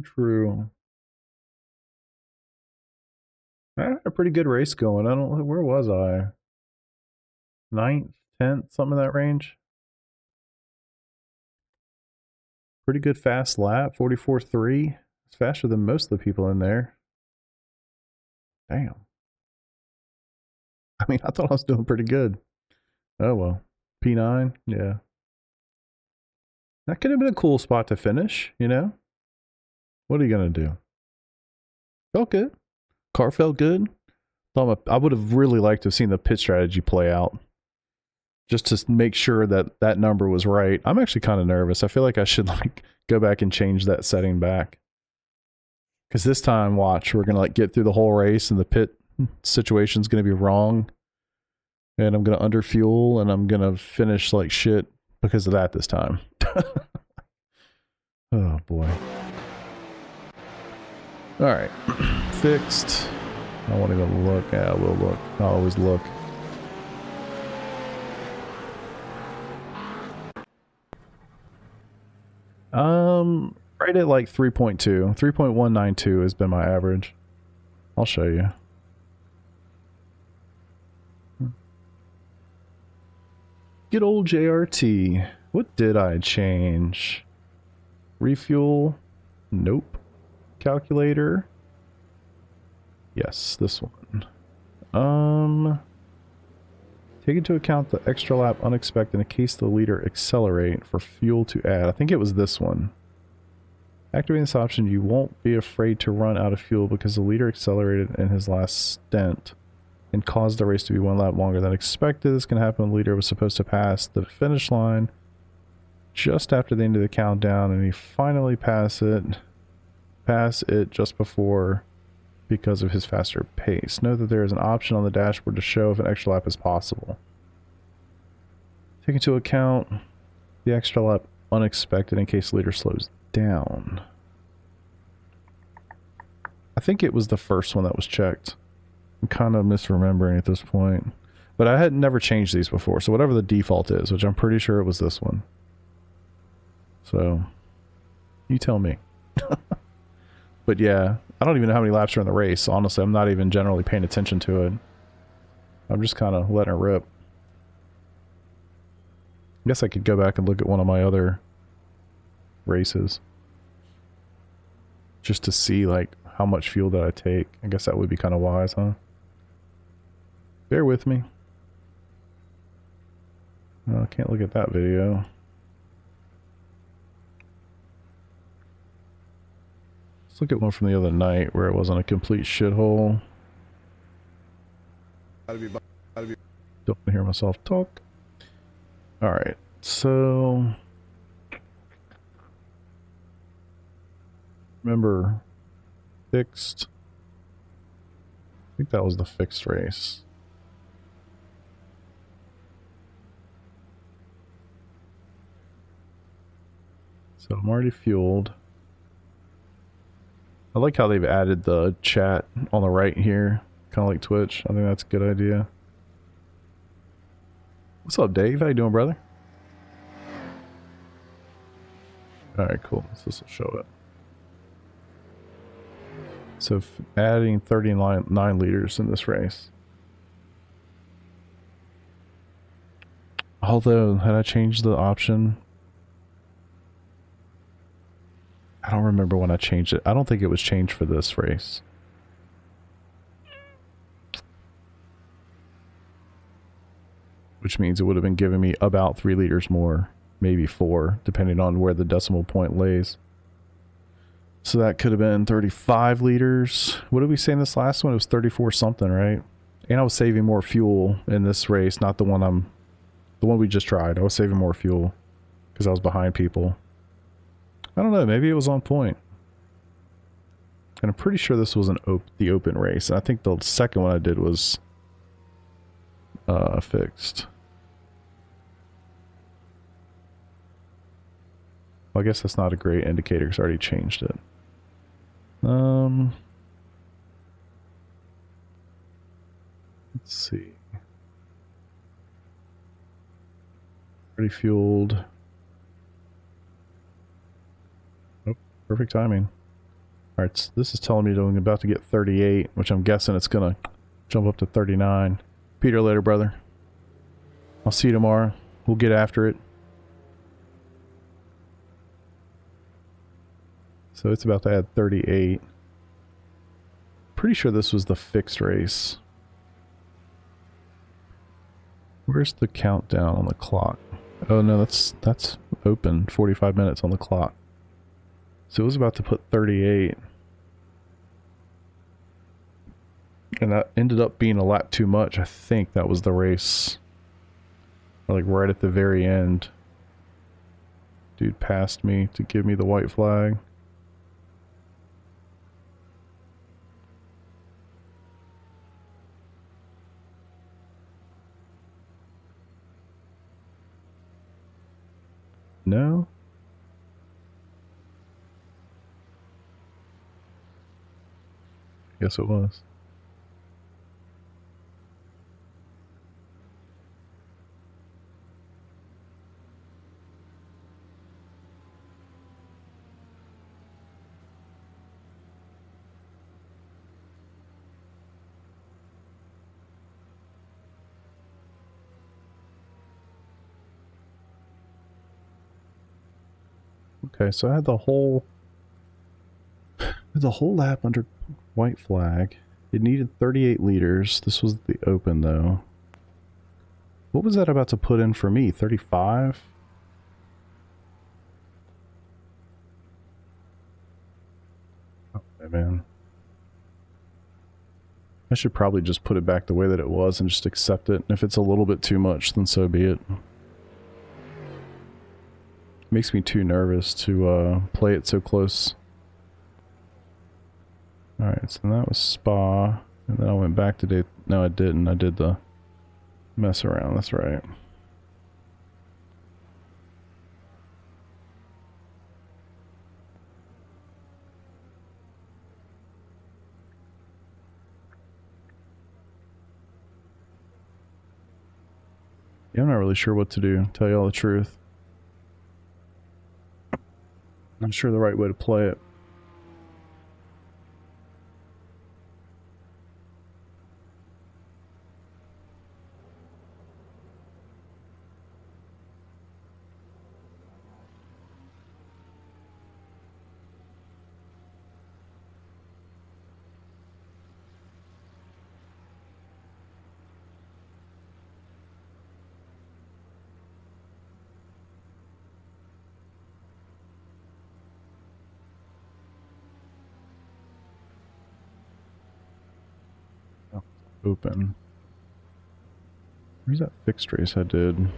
True. I had a pretty good race going. I don't know, where was I? 9th, 10th, something in that range. Pretty good fast lap, 44.3. It's faster than most of the people in there. Damn. I mean, I thought I was doing pretty good. Oh well. P9, yeah. That could have been a cool spot to finish, you know? What are you going to do? Felt good. Car felt good. I would have really liked to have seen the pit strategy play out. Just to make sure that that number was right. I'm actually kind of nervous. I feel like I should like go back and change that setting back. Because this time, watch, we're going to like get through the whole race and the pit situation's going to be wrong. And I'm going to underfuel and I'm going to finish like shit because of that this time. Oh boy. Alright. Fixed. I won't even look. Yeah, I will look. I'll always look. Right at like 3.2. 3.192 has been my average. I'll show you. Good old JRT. What did I change? Refuel? Nope. Calculator? Yes, this one. Take into account the extra lap unexpected in case the leader accelerate for fuel to add. I think it was this one. Activating this option, you won't be afraid to run out of fuel because the leader accelerated in his last stint and caused the race to be one lap longer than expected. This can happen when the leader was supposed to pass the finish line just after the end of the countdown and he finally pass it just before because of his faster pace. Note that there is an option on the dashboard to show if an extra lap is possible. Take into account the extra lap unexpected in case the leader slows down. I think it was the first one that was checked. I'm kind of misremembering at this point. But I had never changed these before, so whatever the default is, which I'm pretty sure it was this one. So, you tell me. But yeah, I don't even know how many laps are in the race. Honestly, I'm not even generally paying attention to it. I'm just kind of letting it rip. I guess I could go back and look at one of my other races. Just to see, like, how much fuel did I take. I guess that would be kind of wise, huh? Bear with me. No, I can't look at that video. Let's look at one from the other night where it wasn't a complete shithole. Don't want to hear myself talk. Alright, so... Remember, fixed. I think that was the fixed race. So I'm already fueled. I like how they've added the chat on the right here, kind of like Twitch. I think that's a good idea. What's up, Dave? How you doing, brother? Alright, cool. So this will show it. So adding 39 liters in this race. Although, had I changed the option? I don't remember when I changed it. I don't think it was changed for this race. Which means it would have been giving me about 3 liters more. Maybe 4, depending on where the decimal point lays. So that could have been 35 liters. What did we say in this last one? It was 34 something, right? And I was saving more fuel in this race, not the one we just tried. I was saving more fuel because I was behind people. I don't know, maybe it was on point. And I'm pretty sure this was the open race. And I think the second one I did was fixed. Well, I guess that's not a great indicator because I already changed it. Let's see. Already fueled. Oh, perfect timing. Alright, so this is telling me that I'm about to get 38, which I'm guessing it's gonna jump up to 39. Peter, later, brother. I'll see you tomorrow. We'll get after it. So it's about to add 38. Pretty sure this was the fixed race. Where's the countdown on the clock? Oh no, that's open. 45 minutes on the clock. So it was about to put 38. And that ended up being a lap too much. I think that was the race. Like right at the very end. Dude passed me to give me the white flag. No? Guess it was. Okay, so I had the whole lap under white flag. It needed 38 liters. This was the open though. What was that about to put in for me? 35? Okay, man. I should probably just put it back the way that it was and just accept it. If it's a little bit too much, then so be it. Makes me too nervous to play it so close. Alright, so that was Spa. And then I went back to day. No, I didn't. I did the mess around. That's right. Yeah, I'm not really sure what to do, to tell you all the truth. I'm sure the right way to play it. Open. Where's that fixed race I did?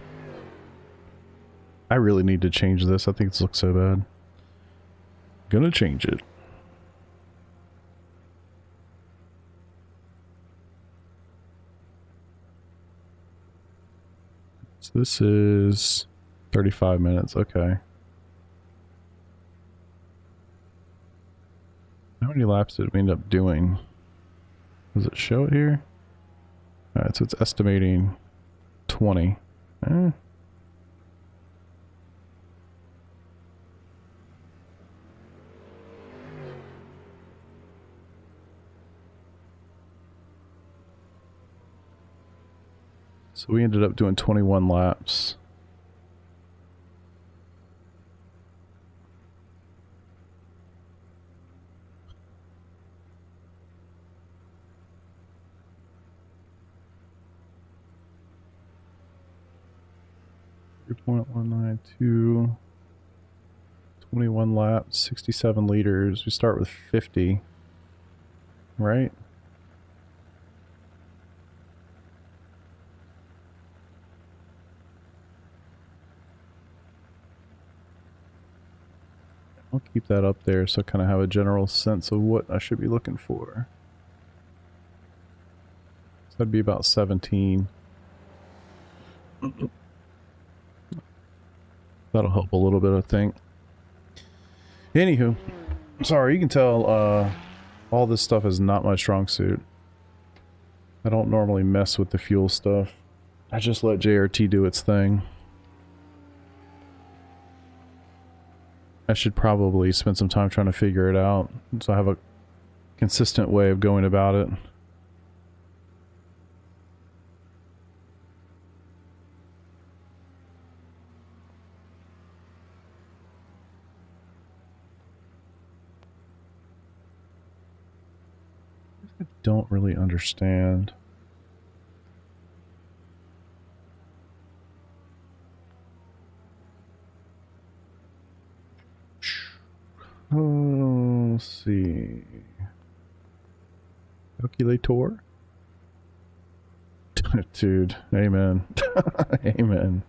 I really need to change this. I think this looks so bad. Gonna change it. So this is 35 minutes. Okay. How many laps did we end up doing? Does it show it here? Alright, so it's estimating 20. So we ended up doing 21 laps. .192, 21 laps, 67 liters. We start with 50, right? I'll keep that up there so I kind of have a general sense of what I should be looking for. So that'd be about 17. That'll help a little bit, I think. Anywho, sorry, you can tell all this stuff is not my strong suit. I don't normally mess with the fuel stuff. I just let JRT do its thing. I should probably spend some time trying to figure it out, so I have a consistent way of going about it. don't really understand. Oh, let's see. Calculator? Dude, amen. Amen.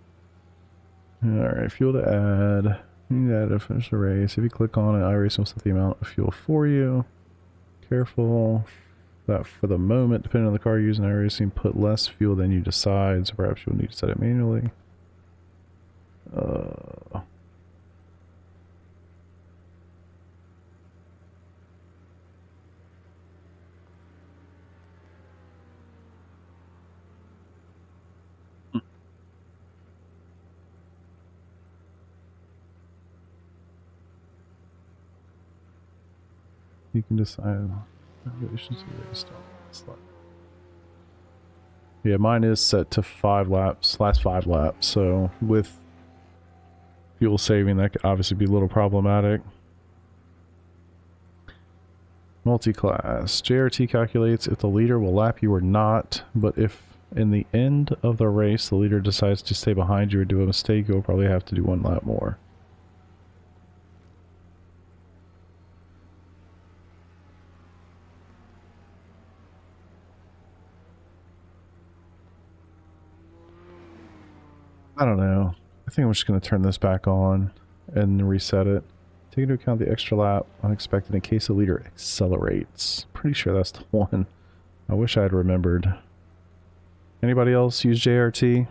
Alright, fuel to add. You need to add to finish the race. If you click on it, iRacing will set the amount of fuel for you. Careful that for the moment, depending on the car you're using, iRacing put less fuel than you decide, so perhaps you'll need to set it manually. You can decide calculations based on slot. Yeah, mine is set to 5 laps, last 5 laps, so with fuel saving that could obviously be a little problematic. Multi-class. JRT calculates if the leader will lap you or not, but if in the end of the race the leader decides to stay behind you or do a mistake, you'll probably have to do 1 lap more. I don't know. I think I'm just going to turn this back on and reset it. Take into account the extra lap unexpected in case the leader accelerates. Pretty sure that's the one. I wish I had remembered. Anybody else use JRT?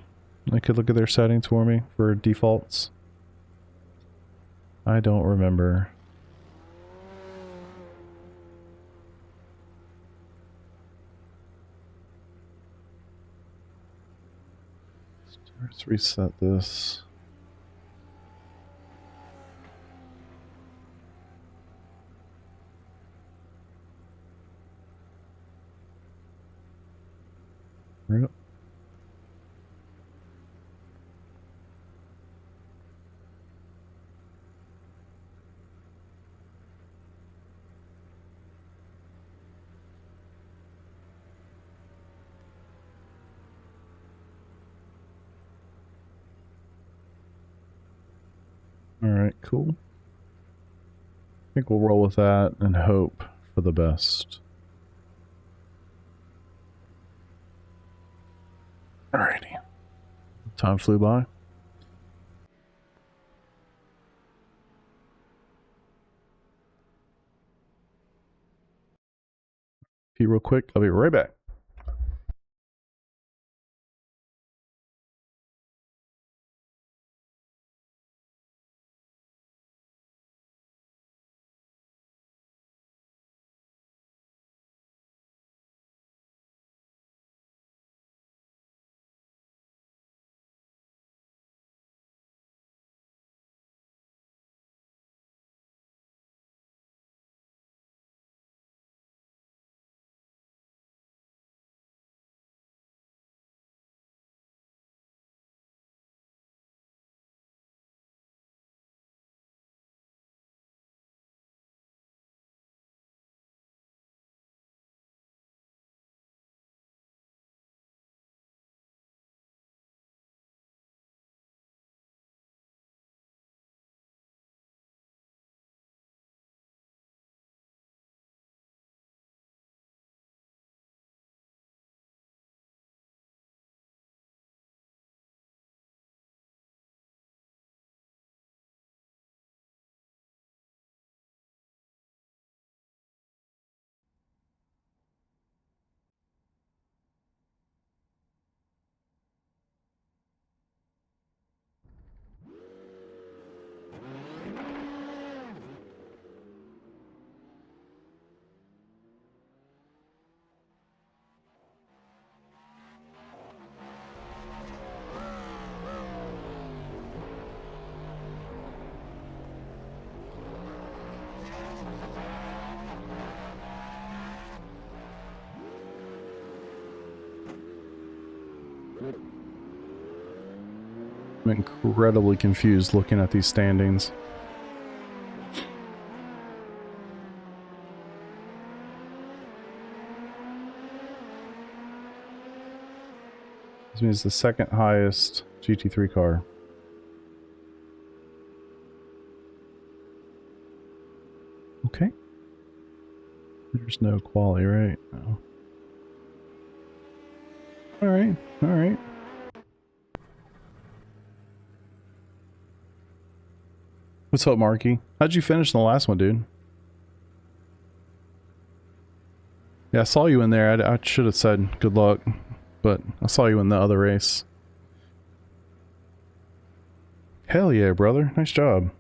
I could look at their settings for me for defaults. I don't remember. Let's reset this. Yep. Alright, cool. I think we'll roll with that and hope for the best. Alrighty. Time flew by. Pee real quick. I'll be right back. I'm incredibly confused looking at these standings. This means the second highest GT3 car. Okay. There's no quality, right? No. Alright, alright. What's up, Marky? How'd you finish in the last one, dude? Yeah, I saw you in there. I should have said good luck, but I saw you in the other race. Hell yeah, brother. Nice job.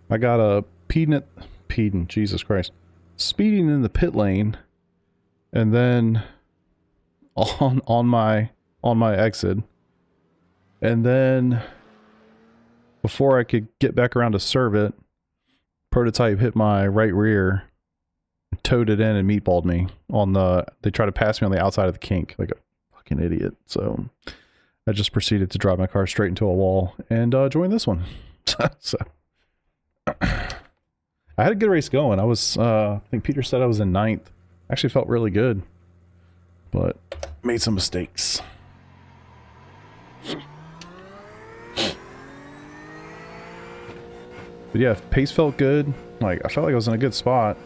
I got a speeding, Jesus Christ. Speeding in the pit lane, and then on my exit, and then before I could get back around to serve it, prototype hit my right rear, towed it in and meatballed me on the, they tried to pass me on the outside of the kink like a fucking idiot. So I just proceeded to drive my car straight into a wall and join this one. So I had a good race going. I was I think Peter said I was in 9th. Actually felt really good, but made some mistakes. But yeah, pace felt good. Like, I felt like I was in a good spot.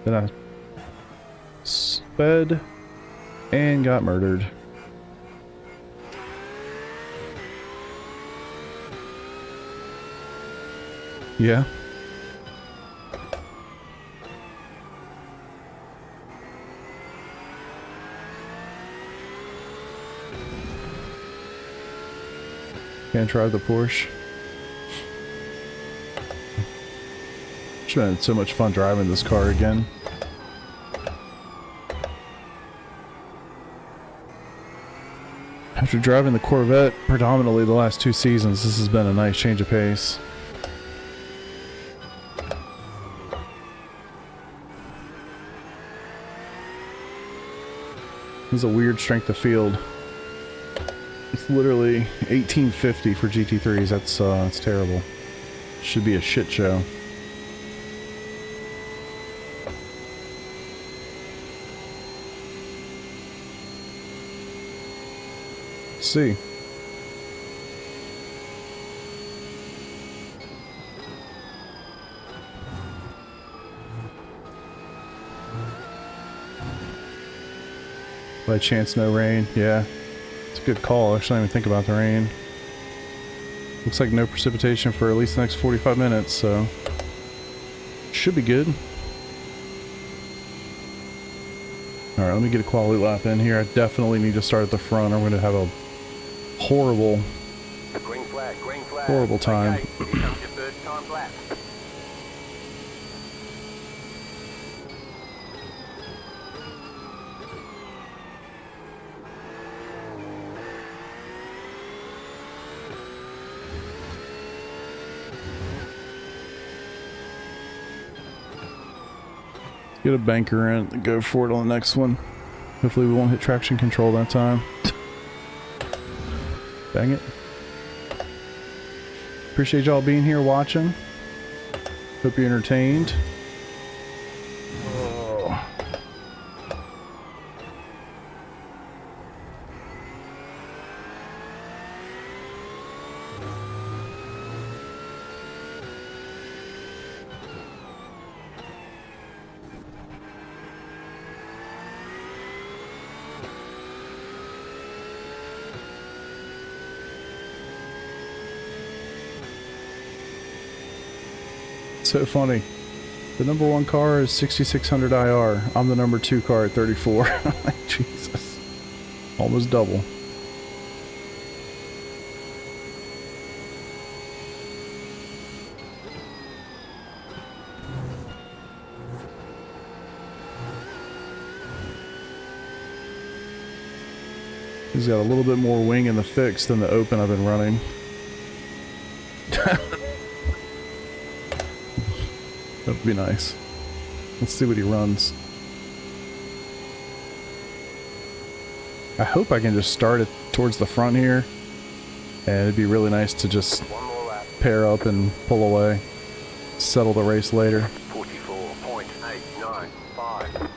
Then I sped and got murdered. Yeah. Can't drive the Porsche. It's been so much fun driving this car again. After driving the Corvette predominantly the last 2 seasons, this has been a nice change of pace. This is a weird strength of field. It's literally 1850 for GT3s. That's terrible. Should be a shit show. Let's see. By chance, no rain. Yeah. It's a good call. I shouldn't even think about the rain. Looks like no precipitation for at least the next 45 minutes, so should be good. Alright, let me get a quality lap in here. I definitely need to start at the front. I'm going to have a horrible, Green flag, horrible time. Okay, here comes your first time lap. Get a banker in and go for it on the next one. Hopefully we won't hit traction control that time. Dang it. Appreciate y'all being here watching. Hope you're entertained. Oh. So funny. The number 1 car is 6600 IR. I'm the number 2 car at 34. Jesus. Almost double. He's got a little bit more wing in the fix than the open I've been running. That would be nice. Let's see what he runs. I hope I can just start it towards the front here. And it'd be really nice to just pair up and pull away. Settle the race later. 44.895.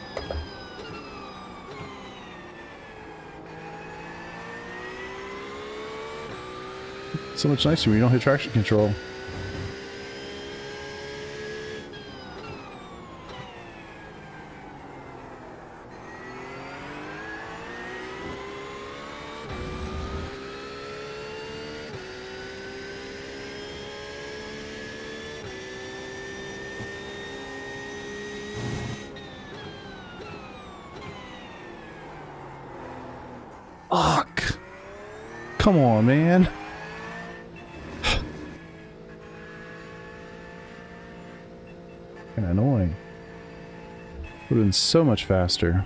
So much nicer when you don't hit traction control. Fuck. Come on, man. Kinda annoying. Would have been so much faster.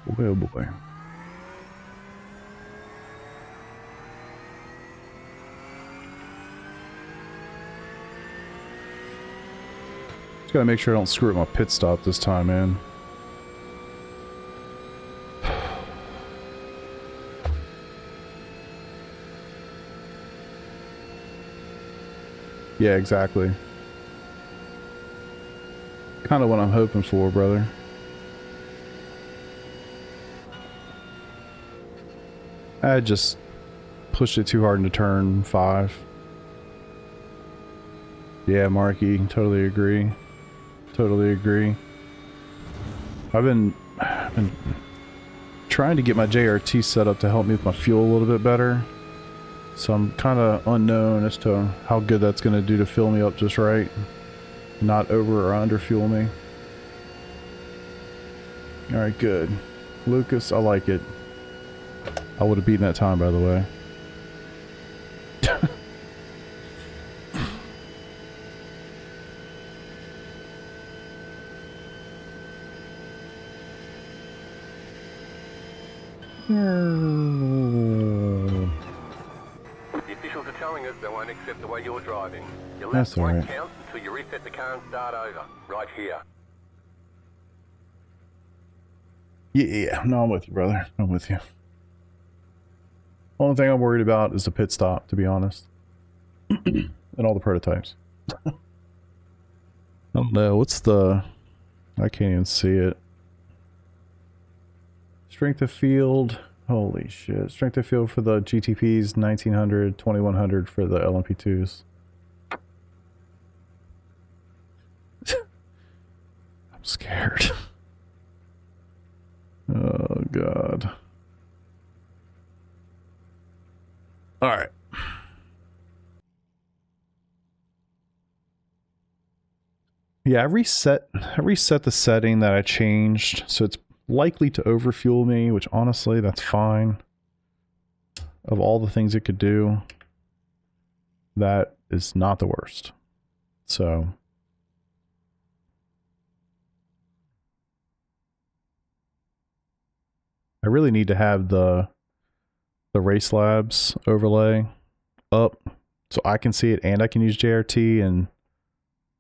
Boy, oh boy. Just gotta make sure I don't screw up my pit stop this time, man. Yeah, exactly. Kind of what I'm hoping for, brother. I just pushed it too hard into turn 5. Yeah, Marky, totally agree. Totally agree. I've been trying to get my JRT set up to help me with my fuel a little bit better. So I'm kind of unknown as to how good that's going to do to fill me up just right. Not over or under fuel me. Alright, good. Lucas, I like it. I would have beaten that time, by the way. The officials are telling us they won't accept the way you're driving. Your That's left won't alright. count until you reset the car and start over. Right here. Yeah, no, I'm with you, brother. I'm with you. Only thing I'm worried about is the pit stop, to be honest. And all the prototypes. I don't know, what's the... I can't even see it. Strength of field... Holy shit. Strength of field for the GTPs, 1900, 2100 for the LMP2s. I'm scared. Oh, God. Alright. Yeah, I reset the setting that I changed, so it's likely to overfuel me, which honestly, that's fine. Of all the things it could do, that is not the worst. So... I really need to have the Race Labs overlay up so I can see it and I can use JRT and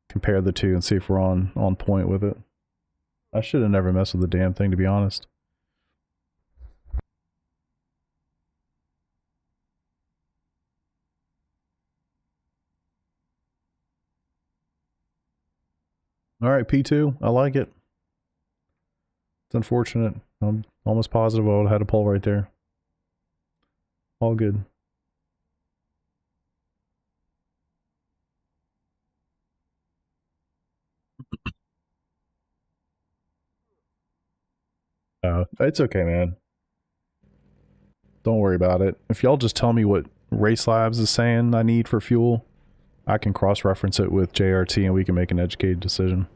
compare the two and see if we're on point with it. I should have never messed with the damn thing, to be honest. Alright, P2, I like it. It's unfortunate. I'm almost positive I would have had a pole right there. All good. It's okay, man. Don't worry about it. If y'all just tell me what Race Labs is saying I need for fuel, I can cross-reference it with JRT and we can make an educated decision.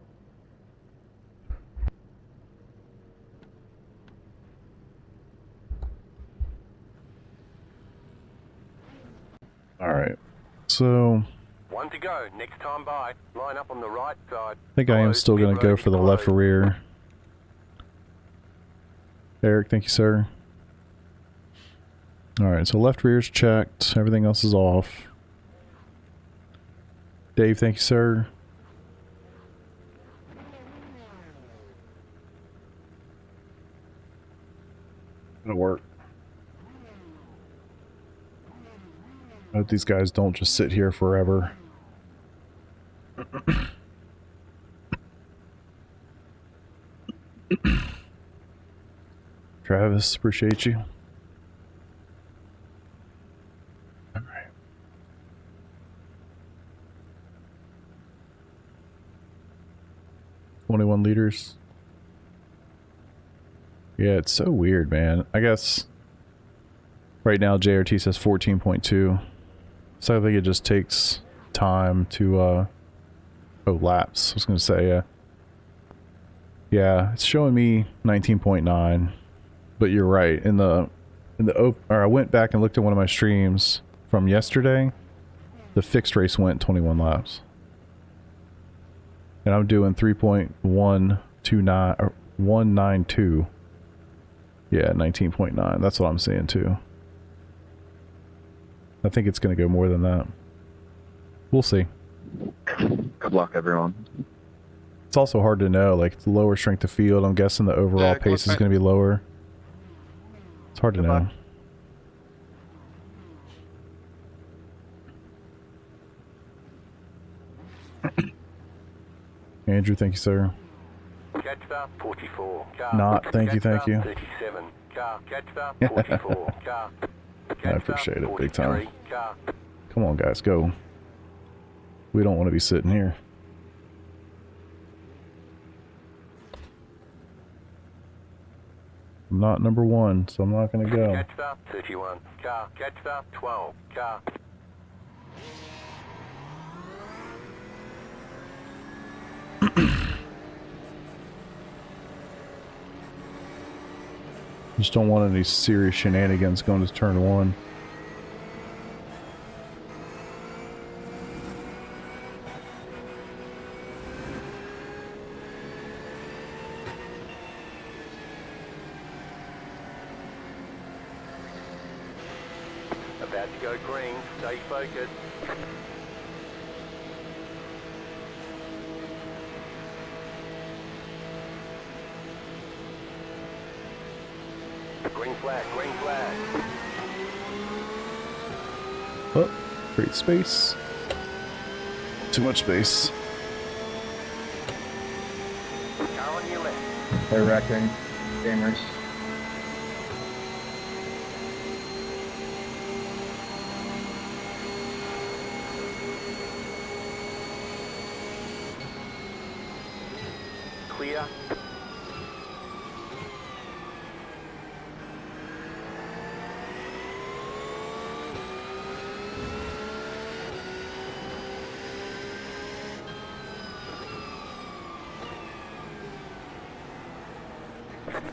Alright, so... One to go. Next time by. Line up on the right side. I think I am still going to go for the left rear. Eric, thank you, sir. Alright, so left rear's checked. Everything else is off. Dave, thank you, sir. It'll work. I hope these guys don't just sit here forever. Travis, appreciate you. Yeah, it's so weird, man. I guess right now JRT says 14.2. So I think it just takes time to, oh, laps. I was going to say, yeah. Yeah, it's showing me 19.9. But you're right. I went back and looked at one of my streams from yesterday. The fixed race went 21 laps. And I'm doing 3.129 or 192. Yeah, 19.9. That's what I'm seeing too. I think it's going to go more than that. We'll see. Good luck, everyone. It's also hard to know. Like, it's lower strength of field. I'm guessing the overall pace is going to be lower. It's hard to know. Andrew, thank you, sir. Catch start 44. Car. Not, thank you, thank you. 37. Car. Catch start 44. Car. I appreciate it, big time. Car. Come on, guys, go. We don't want to be sitting here. I'm not number one, so I'm not going to go. Catch start 31. Car. Catch start 12. Car. Just don't want any serious shenanigans going to turn one. About to go green. Stay focused. Green flag, green flag. Oh, great space. Too much space. Car on your left. They're wrecking. Gamers. Clear.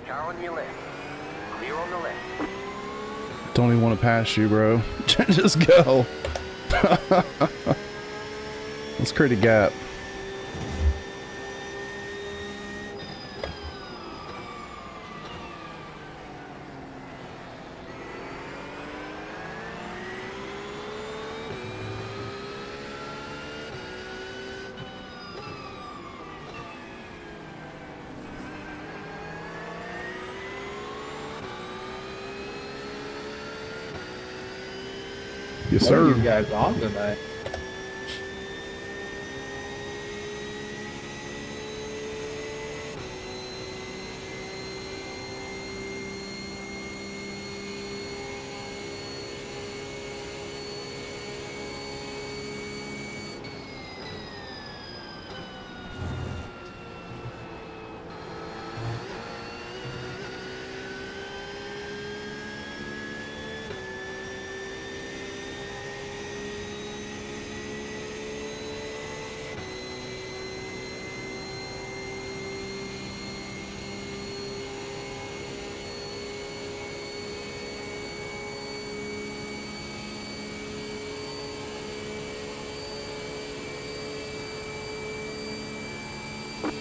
Car on your left. Clear on the left. Don't even want to pass you, bro. Just go. Let's create a gap. Yes, What are sir. you guys on tonight?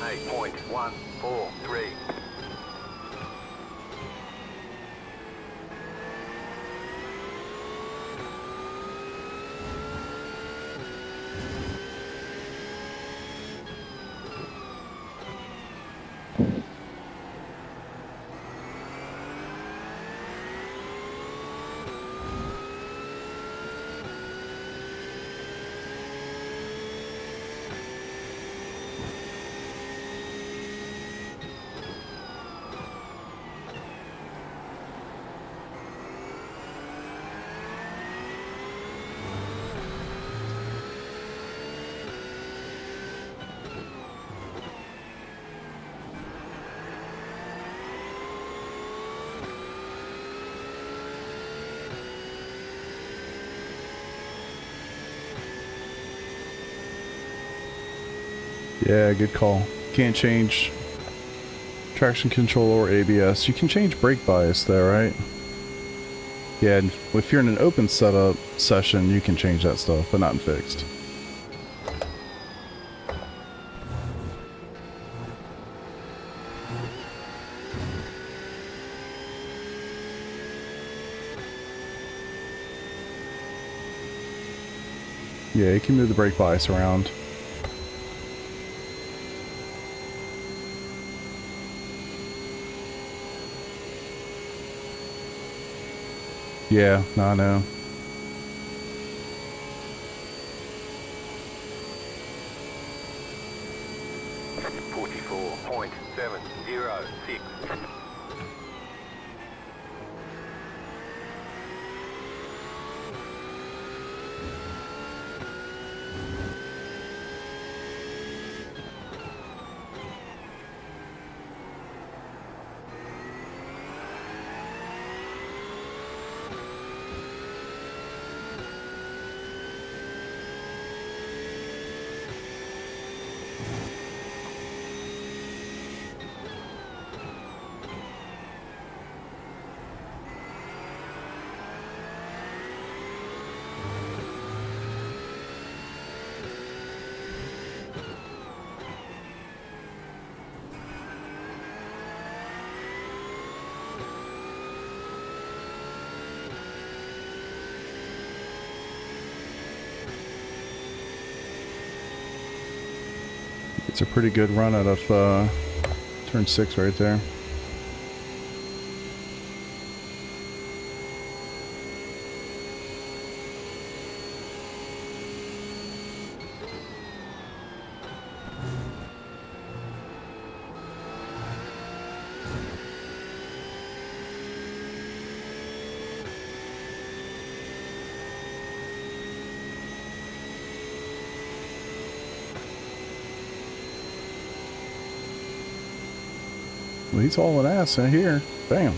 Eight point 143. Yeah, good call. Can't change traction control or ABS. You can change brake bias though, right? Yeah, and if you're in an open setup session, you can change that stuff, but not in fixed. Yeah, you can move the brake bias around. Yeah, no, I know. It's a pretty good run out of turn 6 right there. Well, he's hauling ass in here. Damn.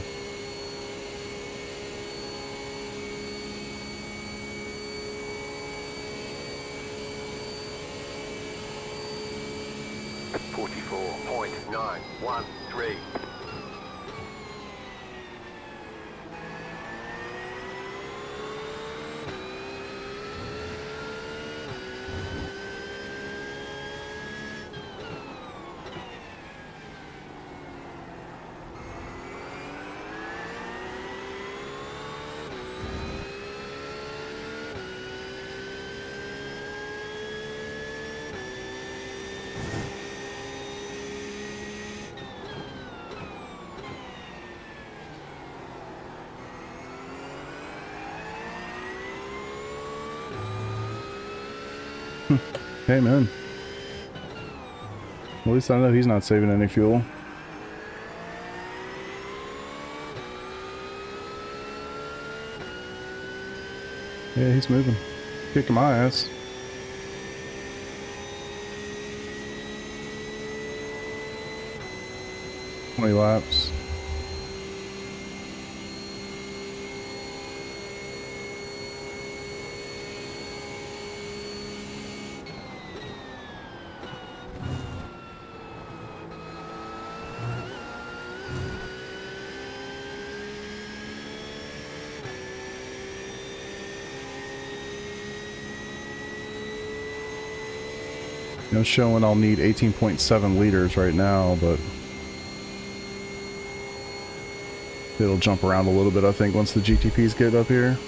Hey, man. At least I know he's not saving any fuel. Yeah, he's moving. Kicking my ass. Twenty laps. You know, showing I'll need 18.7 liters right now, but it'll jump around a little bit, I think, once the GTPs get up here.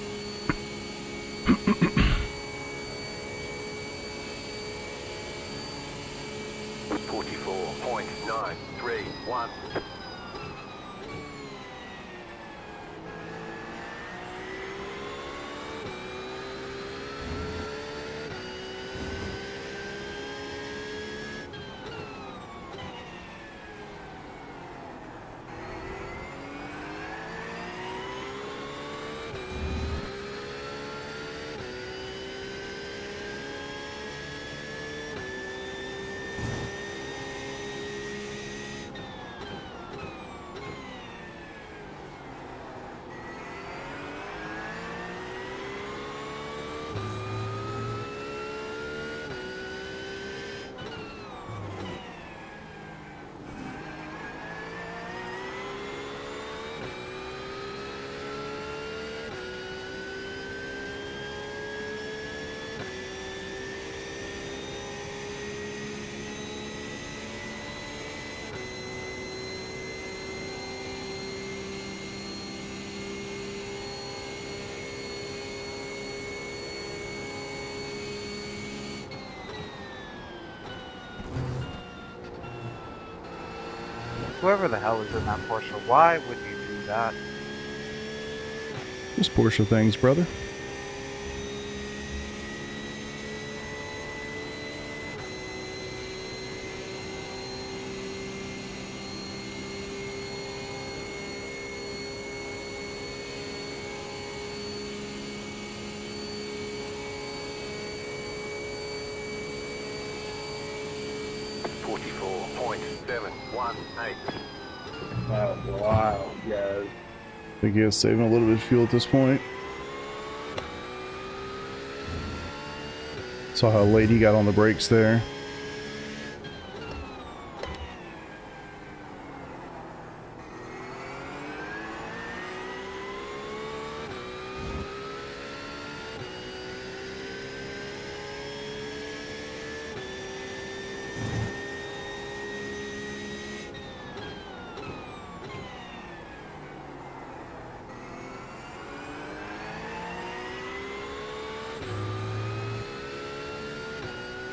Whoever the hell is in that Porsche, why would you do that? Just Porsche things, brother. That was wild, guys. I think he is saving a little bit of fuel at this point. Saw how late he got on the brakes there.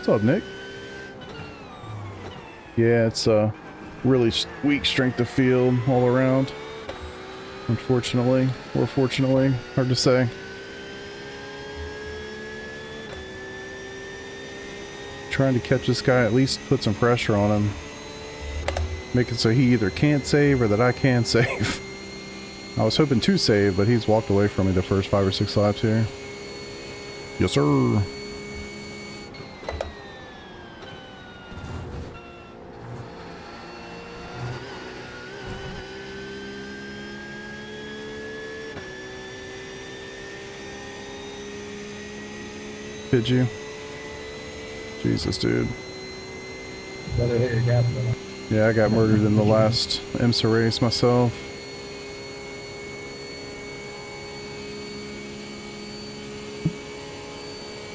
What's up, Nick? Yeah, it's a really weak strength of field all around. Unfortunately, or fortunately, hard to say. Trying to catch this guy, at least put some pressure on him. Make it so he either can't save or that I can save. I was hoping to save, but he's walked away from me the first 5 or 6 laps here. Yes, sir. Did you? Jesus, dude. Better hit your gas pedal. Yeah, I got murdered in the last IMSA race myself.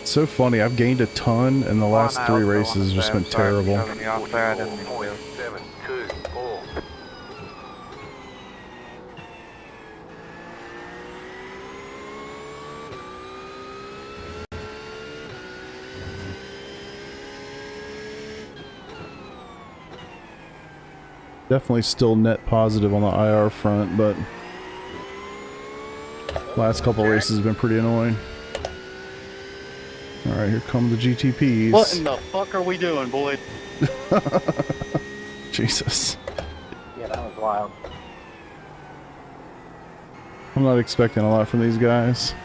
It's so funny. I've gained a ton, and the last 3 races have just been terrible. Definitely still net positive on the IR front, but last couple races have been pretty annoying. Alright, here come the GTPs. What in the fuck are we doing, boy? Jesus. Yeah, that was wild. I'm not expecting a lot from these guys,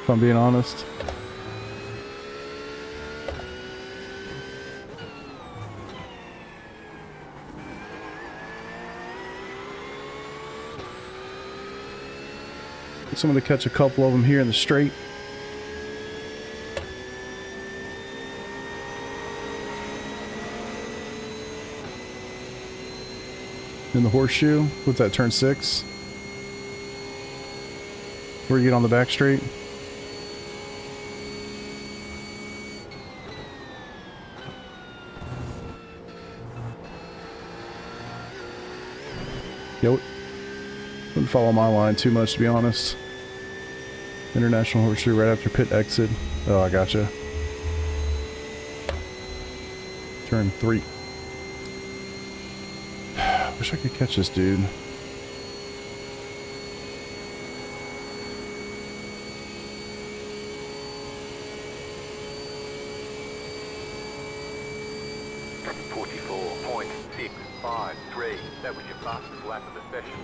if I'm being honest. So I'm going to catch a couple of them here in the straight. In the horseshoe. What's that, turn 6? Before you get on the back straight. Yo, wouldn't follow my line too much, to be honest. International horseshoe right after pit exit. Oh, I gotcha. Turn 3. Wish I could catch this dude. That was your fastest lap of the session.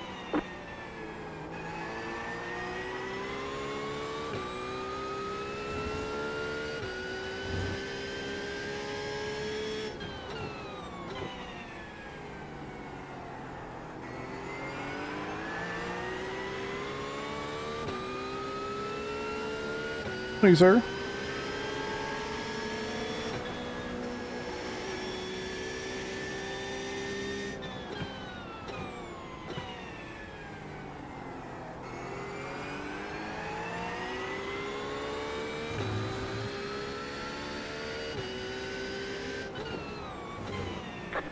Thanks, sir.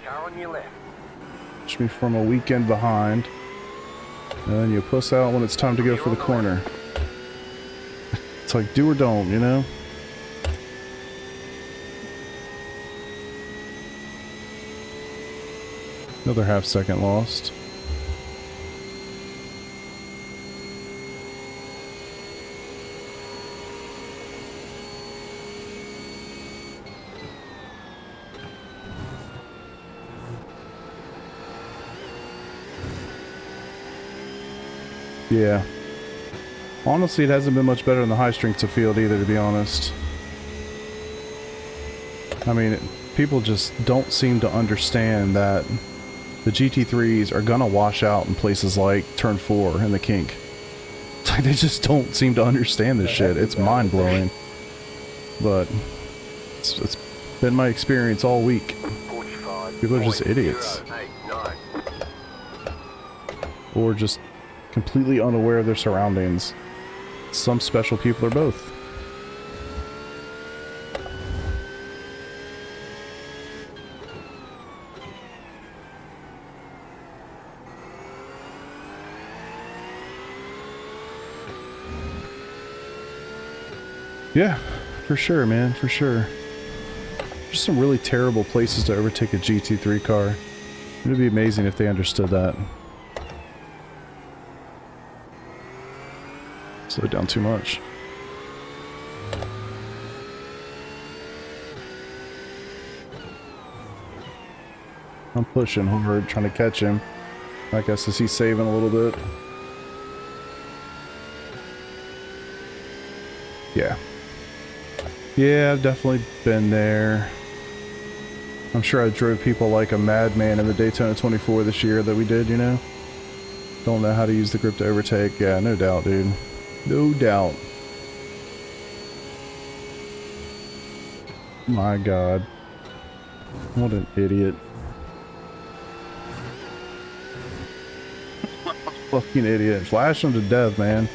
Car on your left. Push me from a weekend behind. And then you puss out when it's time to go for the corner. It's like do or don't, you know? Another half second lost. Yeah. Honestly, it hasn't been much better in the high strengths of field either, to be honest. I mean, people just don't seem to understand that the GT3s are gonna wash out in places like Turn 4 and the kink. It's like they just don't seem to understand this shit. It's mind-blowing. But it's been my experience all week. People are just idiots. Or just completely unaware of their surroundings. Some special people are both. Yeah, for sure, man, for sure. There's some really terrible places to overtake a GT3 car. It'd be amazing if they understood that. Slow down too much. I'm pushing hard, trying to catch him. I guess as he's saving a little bit. Yeah. Yeah, I've definitely been there. I'm sure I drove people like a madman in the Daytona 24 this year that we did, you know? Don't know how to use the grip to overtake. Yeah, no doubt, dude. No doubt. My God. What an idiot. Fucking idiot. Flash him to death, man.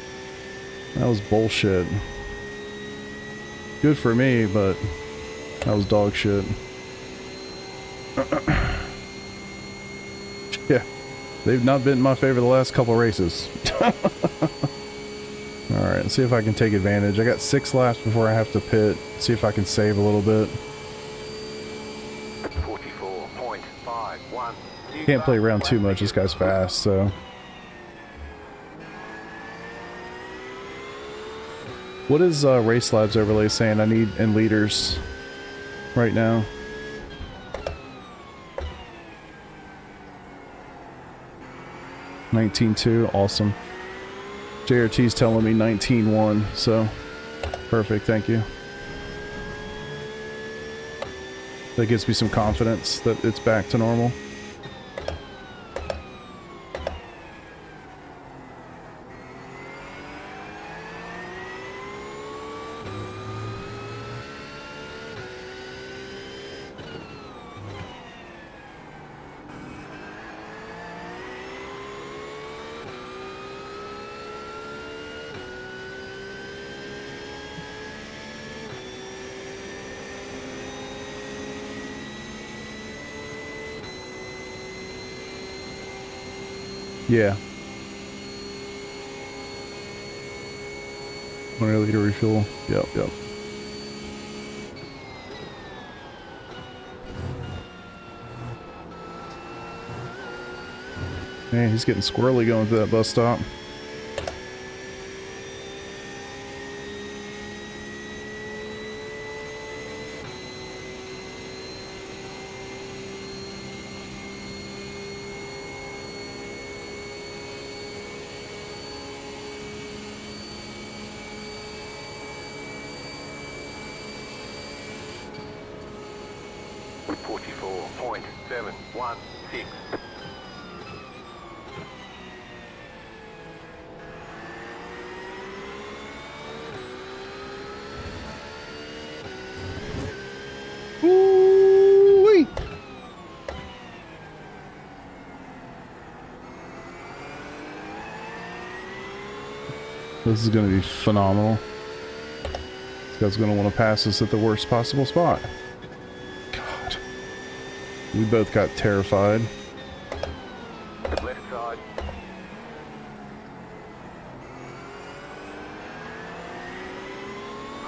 That was bullshit. Good for me, but that was dog shit. Yeah. They've not been my favorite the last couple races. Alright, let's see if I can take advantage. I got 6 laps before I have to pit. See if I can save a little bit. 44.51. Can't play around too much, this guy's fast, so. What is Race Labs overlay saying I need in leaders right now? $19.2, awesome. JRT's telling me 19.1, so perfect, thank you. That gives me some confidence that it's back to normal. Yeah. 1 liter refuel. Yep, yep. Man, he's getting squirrely going through that bus stop. Woo-wee. This is going to be phenomenal. This guy's going to want to pass us at the worst possible spot. God. We both got terrified. Left side.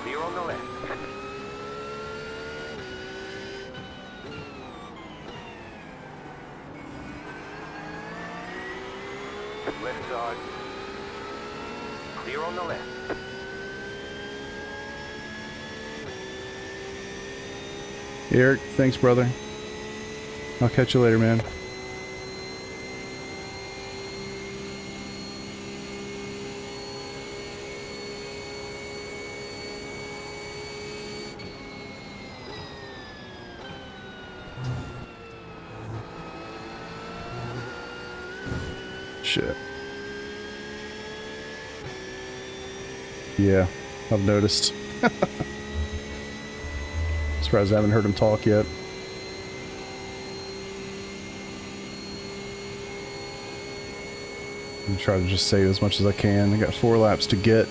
Clear on the left. Left side. Clear on the left. Eric, thanks, brother. I'll catch you later, man. Shit. Yeah, I've noticed. Surprised I haven't heard him talk yet. I'm try to just save as much as I can. I got 4 laps to get.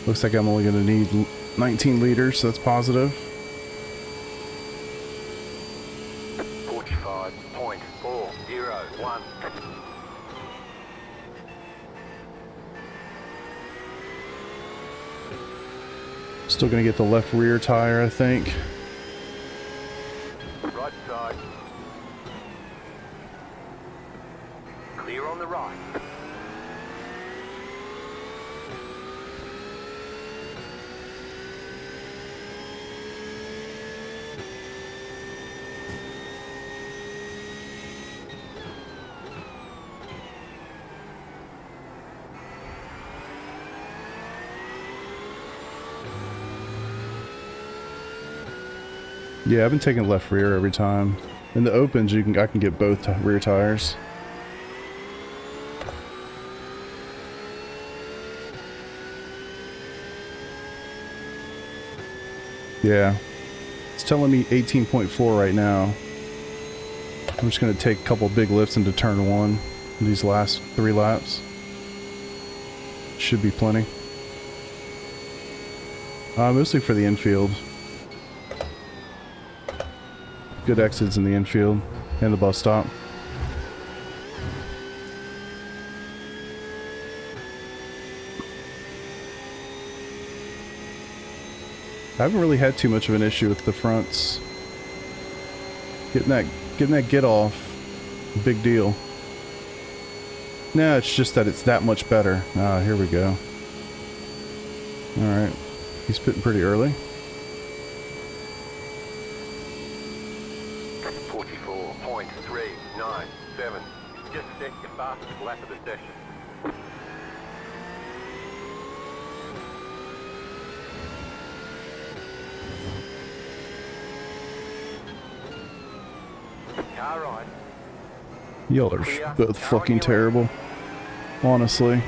Looks like I'm only going to need 19 liters, so that's positive. 45.401. Still going to get the left rear tire, I think. Right side. Clear on the right. Yeah, I've been taking left rear every time. In the opens, I can get both rear tires. Yeah, it's telling me 18.4 right now. I'm just gonna take a couple big lifts into turn 1 these last 3 laps. Should be plenty. Mostly for the infield. Good exits in the infield and the bus stop. I haven't really had too much of an issue with the fronts. Getting that get off, big deal. No, it's just that it's that much better. Ah, here we go. All right, he's pitting pretty early. 44.397. Just set your fastest lap of the session. Car right. Y'all are both fucking terrible. Honestly.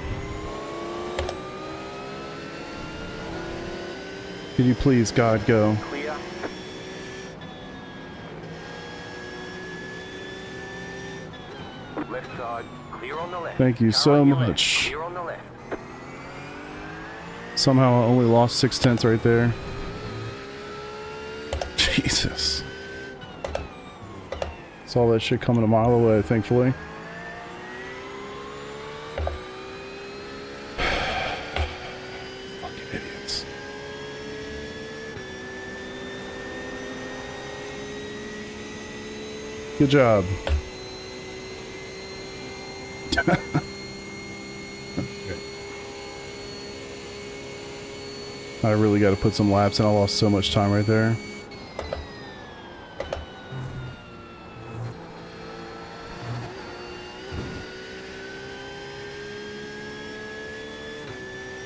Could you please, God, go? Clear. Left side. Clear on the left. Thank you Car so on your left. much. Clear on the left. Somehow I only lost 6/10 right there. Jesus. Saw that shit coming a mile away, thankfully. Fucking idiots. Good job. Okay. I really got to put some laps in. I lost so much time right there.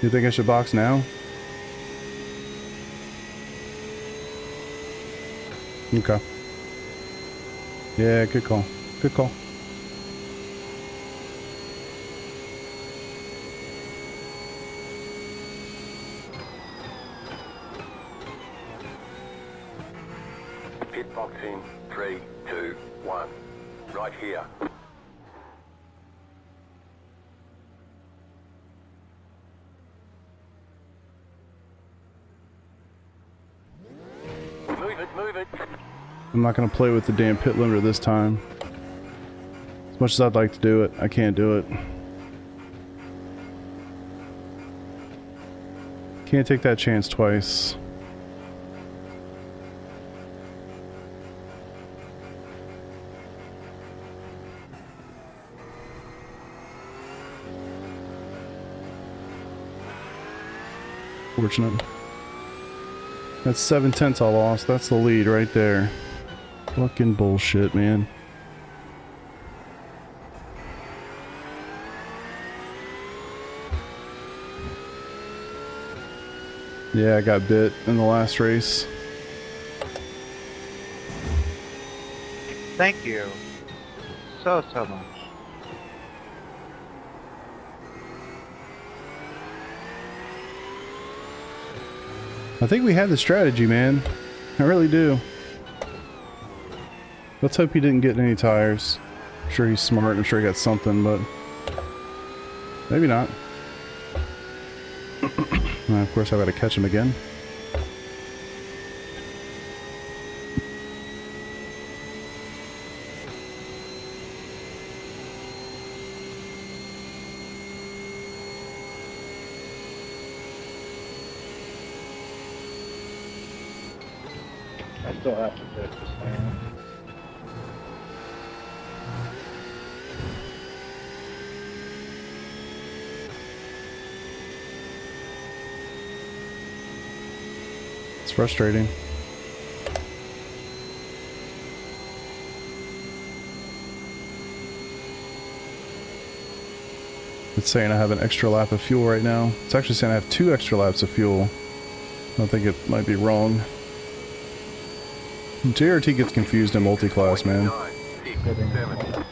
You think I should box now? Okay. Yeah, good call. Good call. Pit box in 3, 2, 1. Right here. Move it, move it. I'm not going to play with the damn pit limiter this time. As much as I'd like to do it, I can't do it. Can't take that chance twice. Unfortunate. That's 7/10 I lost. That's the lead right there. Fucking bullshit, man. Yeah, I got bit in the last race. Thank you. So much. I think we had the strategy, man. I really do. Let's hope he didn't get any tires. I'm sure he's smart. I'm sure he got something, but maybe not. Of course, I gotta catch him again. I still have to do it this time. It's frustrating. It's saying I have an extra lap of fuel right now. It's actually saying I have 2 extra laps of fuel. I think it might be wrong. JRT gets confused in multi-class, man. 9, 6, 7.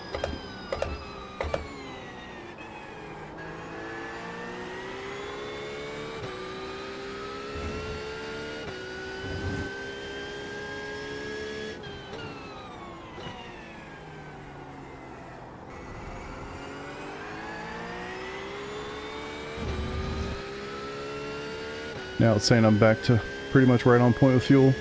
Now it's saying I'm back to pretty much right on point with fuel.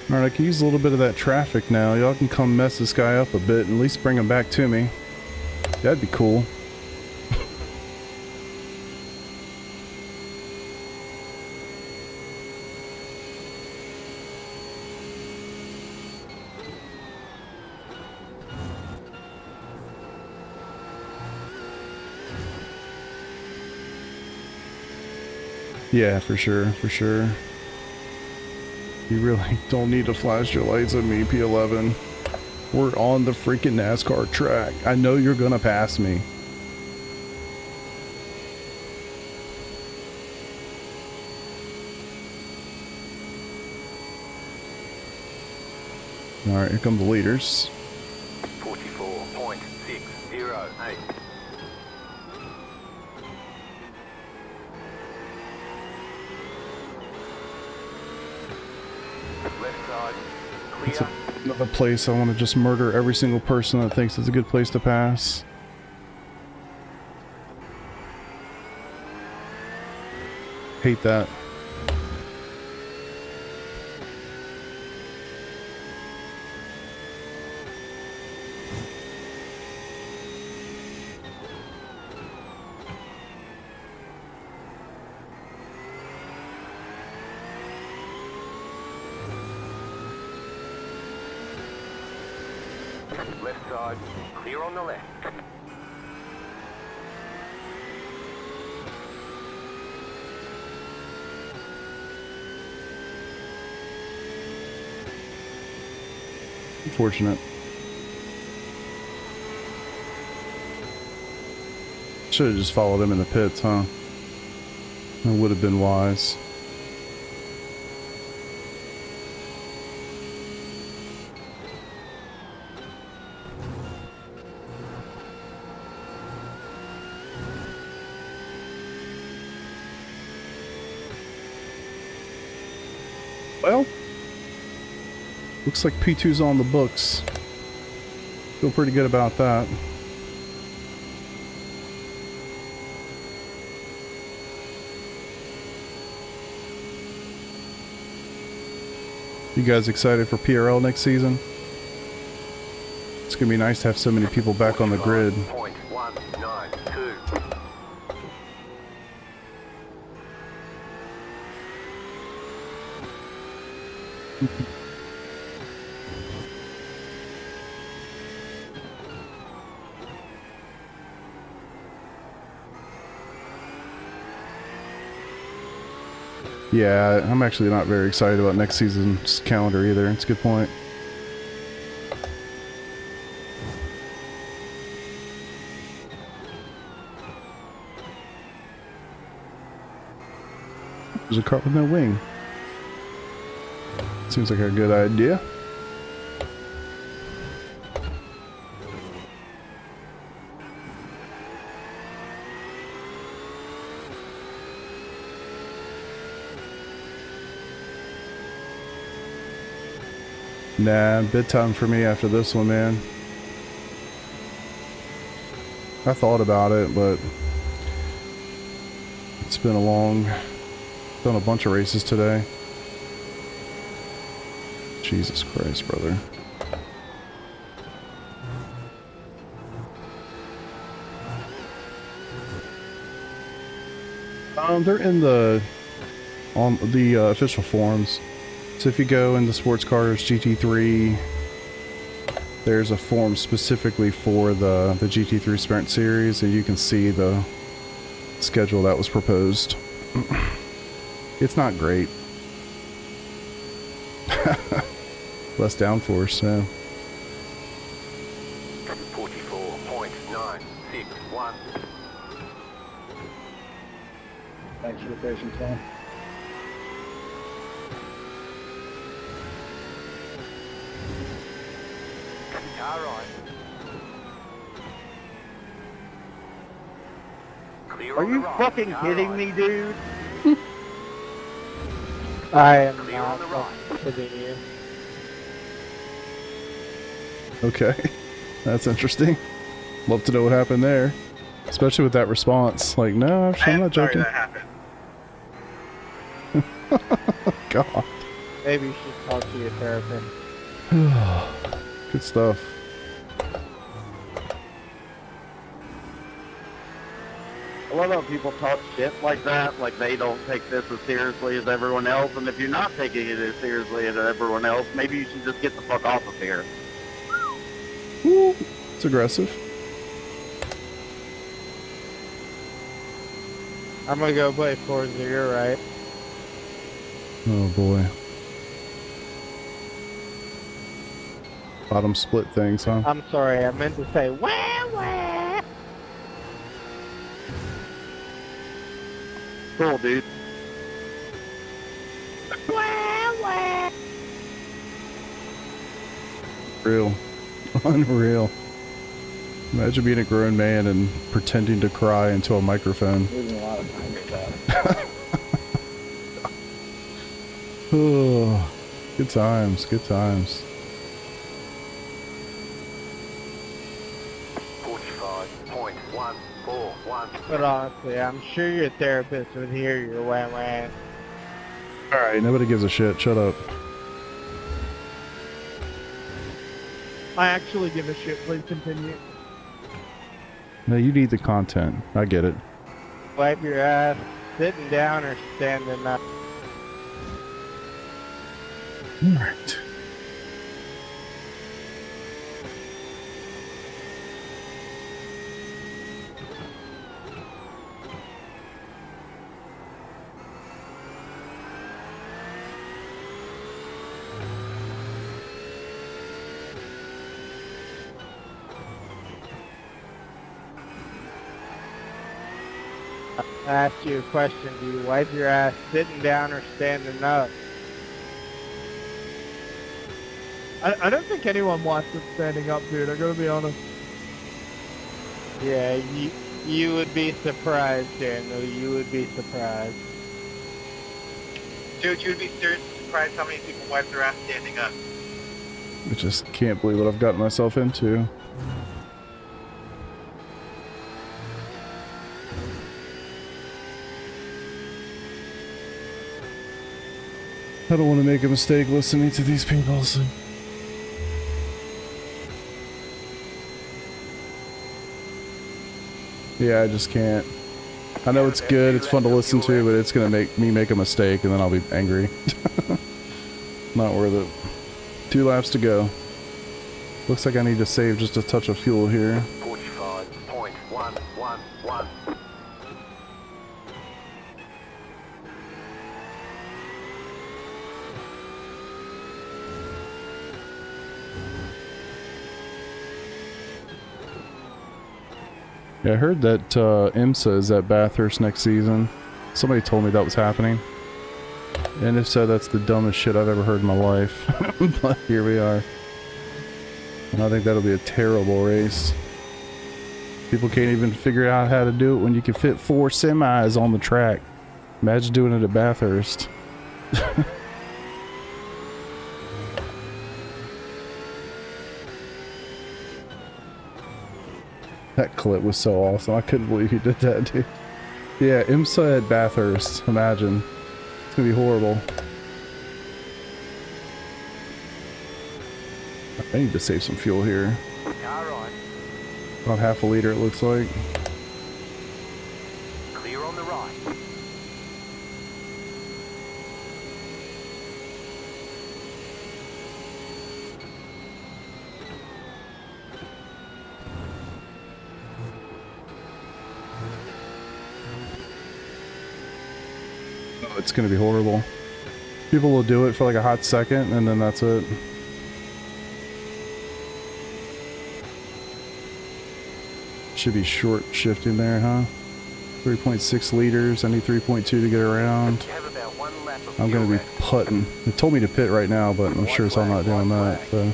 Alright, I can use a little bit of that traffic now. Y'all can come mess this guy up a bit and at least bring him back to me. That'd be cool. Yeah, for sure, for sure. You really don't need to flash your lights at me, P11. We're on the freaking NASCAR track. I know you're gonna pass me. Alright, here come the leaders. 44.608. Left side, It's clear. another place I want to just murder every single person that thinks it's a good place to pass. Hate that. Left side, clear on the left. Unfortunate. Should have just followed him in the pits, huh? That would have been wise. Well, looks like P2's on the books. Feel pretty good about that. You guys excited for PRL next season? It's gonna be nice to have so many people back on the grid. 45.192. Yeah, I'm actually not very excited about next season's calendar either. It's a good point. There's a car with no wing. Seems like a good idea. Nah, bedtime for me after this one, man. I thought about it, but it's been a long... Done a bunch of races today. Jesus Christ, brother. They're in the... on the official forums. So if you go into Sports Cars GT3, there's a forum specifically for the GT3 Sprint Series, and you can see the schedule that was proposed. It's not great. Less downforce, yeah. 44.961. Thanks for the patience, man. Car right. Clear Are on the you right. fucking Car kidding right. me, dude? I am Clear not on the right. fucking kidding you. Okay. That's interesting. Love to know what happened there. Especially with that response. Like, no, I'm not joking. happened. God. Maybe you should talk to your therapist. Good stuff. I love how people talk shit like that, like they don't take this as seriously as everyone else, and if you're not taking it as seriously as everyone else, maybe you should just get the fuck off of here. Ooh, it's aggressive. I'm gonna go play Forza, you're right. Oh boy. Bottom split things, huh? I'm sorry, I meant to say wah wah. Cool, dude. Wah wah. Real. Unreal. Imagine being a grown man and pretending to cry into a microphone. Losing a lot of time with that. Oh, good times, good times. 45.141. But honestly, I'm sure your therapist would hear your wah wah. Alright, nobody gives a shit. Shut up. I actually give a shit, please continue. No, you need the content. I get it. Wipe your ass, sitting down or standing up. Alright. I asked you a question. Do you wipe your ass sitting down or standing up? I don't think anyone wants it standing up, dude. I gotta be honest. Yeah, you would be surprised, Daniel. You would be surprised. Dude, you'd be seriously surprised how many people wipe their ass standing up. I just can't believe what I've gotten myself into. I don't want to make a mistake listening to these people. So. Yeah, I just can't. I know it's good, it's fun to listen to, but it's gonna make me make a mistake and then I'll be angry. Not worth it. 2 laps to go. Looks like I need to save just a touch of fuel here. 45.111. Yeah, I heard that IMSA is at Bathurst next season. Somebody told me that was happening. And if so, that's the dumbest shit I've ever heard in my life. But here we are. And I think that'll be a terrible race. People can't even figure out how to do it when you can fit 4 semis on the track. Imagine doing it at Bathurst. That clip was so awesome. I couldn't believe he did that, dude. Yeah, IMSA at Bathurst. Imagine. It's gonna be horrible. I need to save some fuel here. Alright. About half a liter, it looks like. Clear on the right. Oh, it's gonna be horrible. People will do it for like a hot second, and then that's it. Should be short shifting there, huh? 3.6 liters. I need 3.2 to get around. You have about 1 lap of I'm gonna be putting. It told me to pit right now, but I'm sure as I'm not doing that. So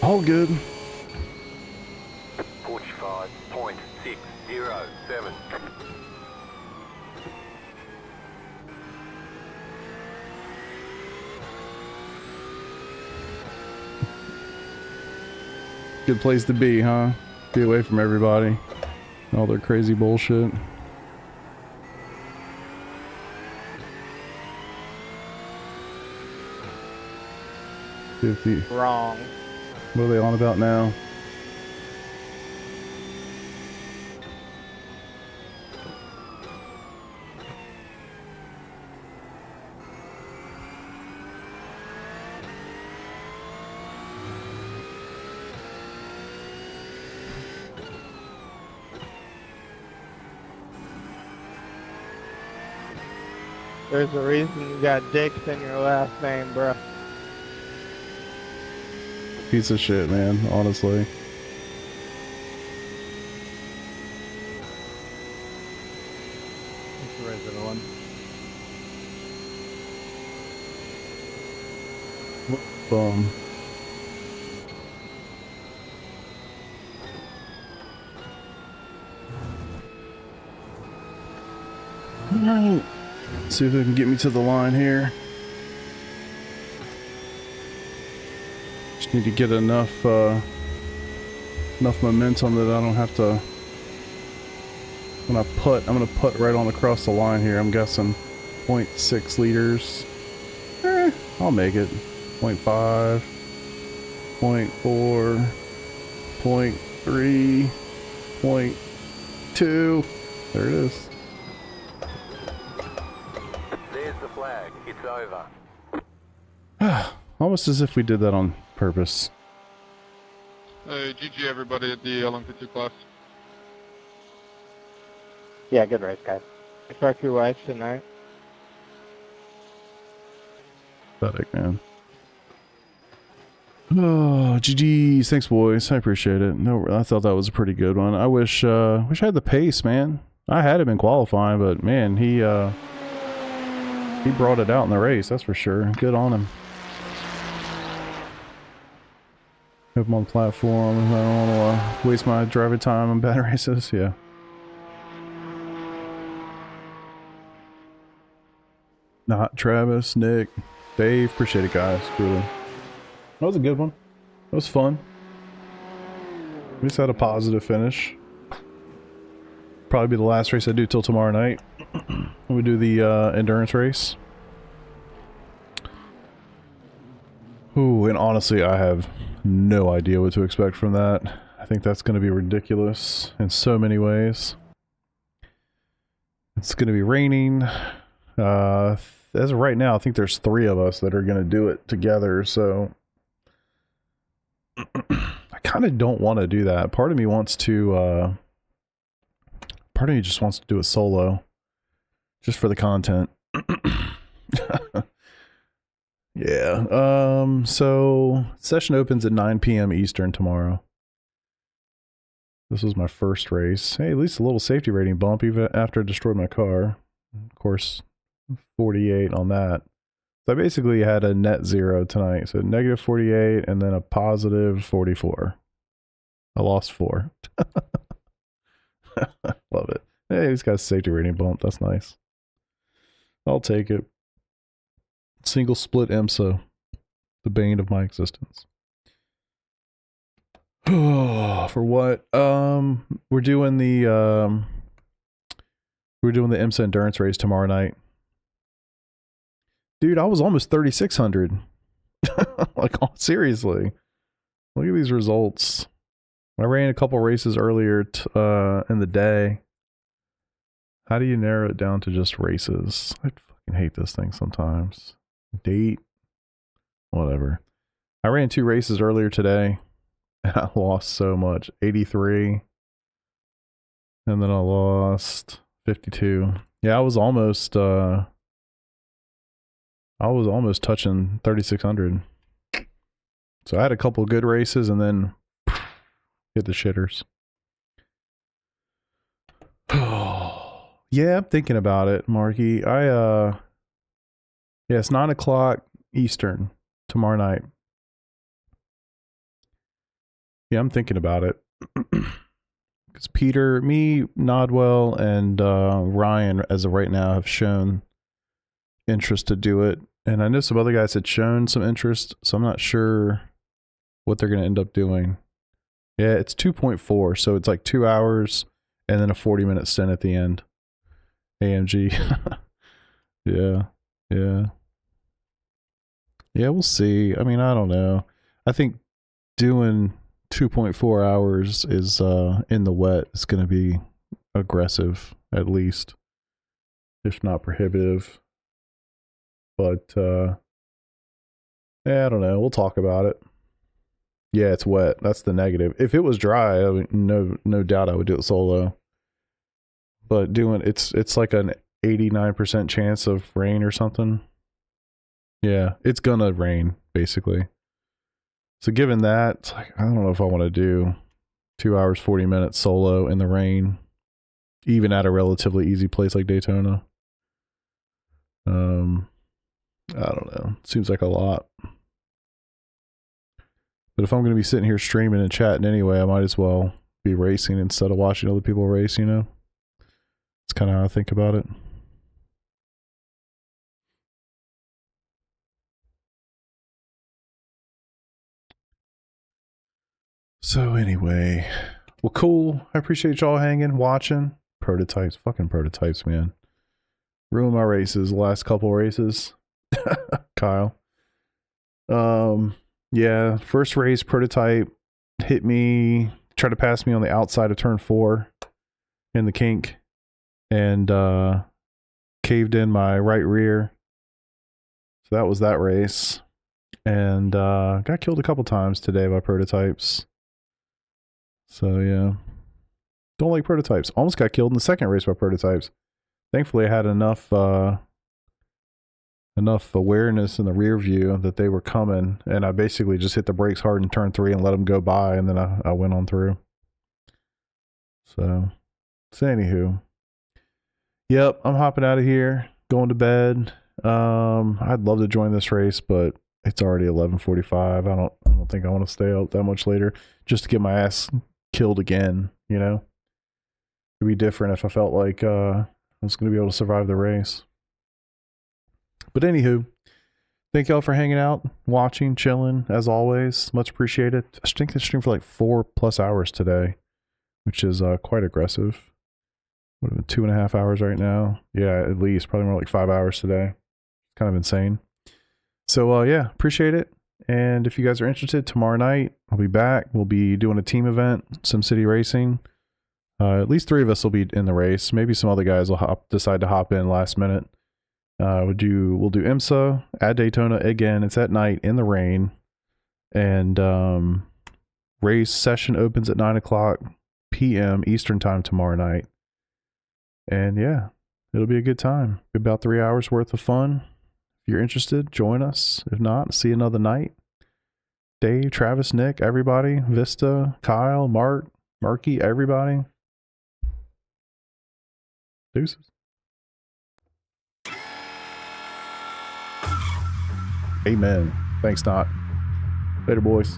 all good. 45.607. Good place to be, huh? Be away from everybody. All their crazy bullshit. Wrong. What are they on about now? There's a reason you got Dix in your last name, bro. Piece of shit, man, honestly. It's the original one. Boom. Alright. See if they can get me to the line here. Just need to get enough enough momentum that I don't have to. When I put, I'm gonna put right on across the line here. I'm guessing 0.6 liters. I'll make it. 0.5, 0.4, 0.3, 0.2. There it is. There's the flag. It's over. Almost as if we did that on purpose. GG everybody at the LMP2 class. Yeah, good race, guys. Expect your wife tonight. Pathetic, man. Oh, GG's. Thanks, boys. I appreciate it. No, I thought that was a pretty good one. I wish I had the pace, man. I had him in qualifying, but man, he brought it out in the race, that's for sure. Good on him. Have him on the platform. I don't want to waste my driving time on bad races. Yeah. Not Travis, Nick, Dave. Appreciate it, guys. Truly. That was a good one. That was fun. We just had a positive finish. Probably be the last race I do till tomorrow night. We do the endurance race. Ooh, and honestly, I have no idea what to expect from that. I think that's going to be ridiculous in so many ways. It's going to be raining. As of right now, I think there's 3 of us that are going to do it together, so I kind of don't want to do that. Part of me wants to, part of me just wants to do it solo, just for the content. Yeah, so session opens at 9 p.m. Eastern tomorrow. This was my first race. Hey, at least a little safety rating bump even after I destroyed my car. Of course, 48 on that. So I basically had a net 0 tonight. So negative 48 and then a positive 44. I lost 4. Love it. Hey, he's got a safety rating bump. That's nice. I'll take it. Single split IMSA. The bane of my existence. For what? We're doing the IMSA endurance race tomorrow night. Dude, I was almost 3,600. Like, seriously. Look at these results. I ran a couple races earlier in the day. How do you narrow it down to just races? I fucking hate this thing sometimes. Date. Whatever. I ran 2 races earlier today. I lost so much. 83. And then I lost 52. Yeah, I was almost touching 3,600. So I had a couple good races and then hit the shitters. Yeah, I'm thinking about it, Marky. Yeah, it's 9 o'clock Eastern tomorrow night. Yeah, I'm thinking about it. Because Peter, me, Nodwell, and Ryan, as of right now, have shown interest to do it. And I know some other guys had shown some interest, so I'm not sure what they're going to end up doing. Yeah, it's 2.4, so it's like 2 hours and then a 40-minute stint at the end. AMG. Yeah. Yeah, we'll see. I mean, I don't know. I think doing 2.4 hours is in the wet is going to be aggressive, at least, if not prohibitive. But yeah, I don't know. We'll talk about it. Yeah, it's wet. That's the negative. If it was dry, I would, no doubt I would do it solo. But doing it's like an 89% chance of rain or something. Yeah, it's gonna rain basically. So given that, it's like, I don't know if I want to do 2 hours, 40 minutes solo in the rain, even at a relatively easy place like Daytona. I don't know. Seems like a lot. But if I'm going to be sitting here streaming and chatting anyway, I might as well be racing instead of watching other people race, you know? That's kind of how I think about it. So anyway, well, cool. I appreciate y'all hanging, watching. Prototypes, fucking prototypes, man. Ruined my races, the last couple races. Kyle. Yeah, first race, prototype hit me, tried to pass me on the outside of turn 4 in the kink, and caved in my right rear. So that was that race. And got killed a couple times today by prototypes. So yeah, don't like prototypes. Almost got killed in the second race by prototypes. Thankfully, I had enough awareness in the rear view that they were coming, and I basically just hit the brakes hard in turn 3 and let them go by, and then I went on through. So anywho, yep, I'm hopping out of here, going to bed. I'd love to join this race, but it's already 11:45. I don't think I want to stay out that much later just to get my ass killed again, you know? It'd be different if I felt like I was going to be able to survive the race. But anywho, thank y'all for hanging out, watching, chilling, as always. Much appreciated. I think I streamed for like 4+ hours today, which is quite aggressive. Would have been 2.5 hours right now. Yeah, at least. Probably more like 5 hours today. Kind of insane. So yeah, appreciate it. And if you guys are interested, tomorrow night I'll be back. We'll be doing a team event, SimCity Racing. At least 3 of us will be in the race. Maybe some other guys will decide to hop in last minute. We'll do IMSA at Daytona again. It's at night in the rain, and race session opens at 9:00 p.m. Eastern time tomorrow night. And yeah, it'll be a good time. About 3 hours worth of fun. If you're interested, join us. If not, see you another night. Dave, Travis, Nick, everybody, Vista, Kyle, Marky, everybody. Deuces. Amen. Thanks, Not. Later, boys.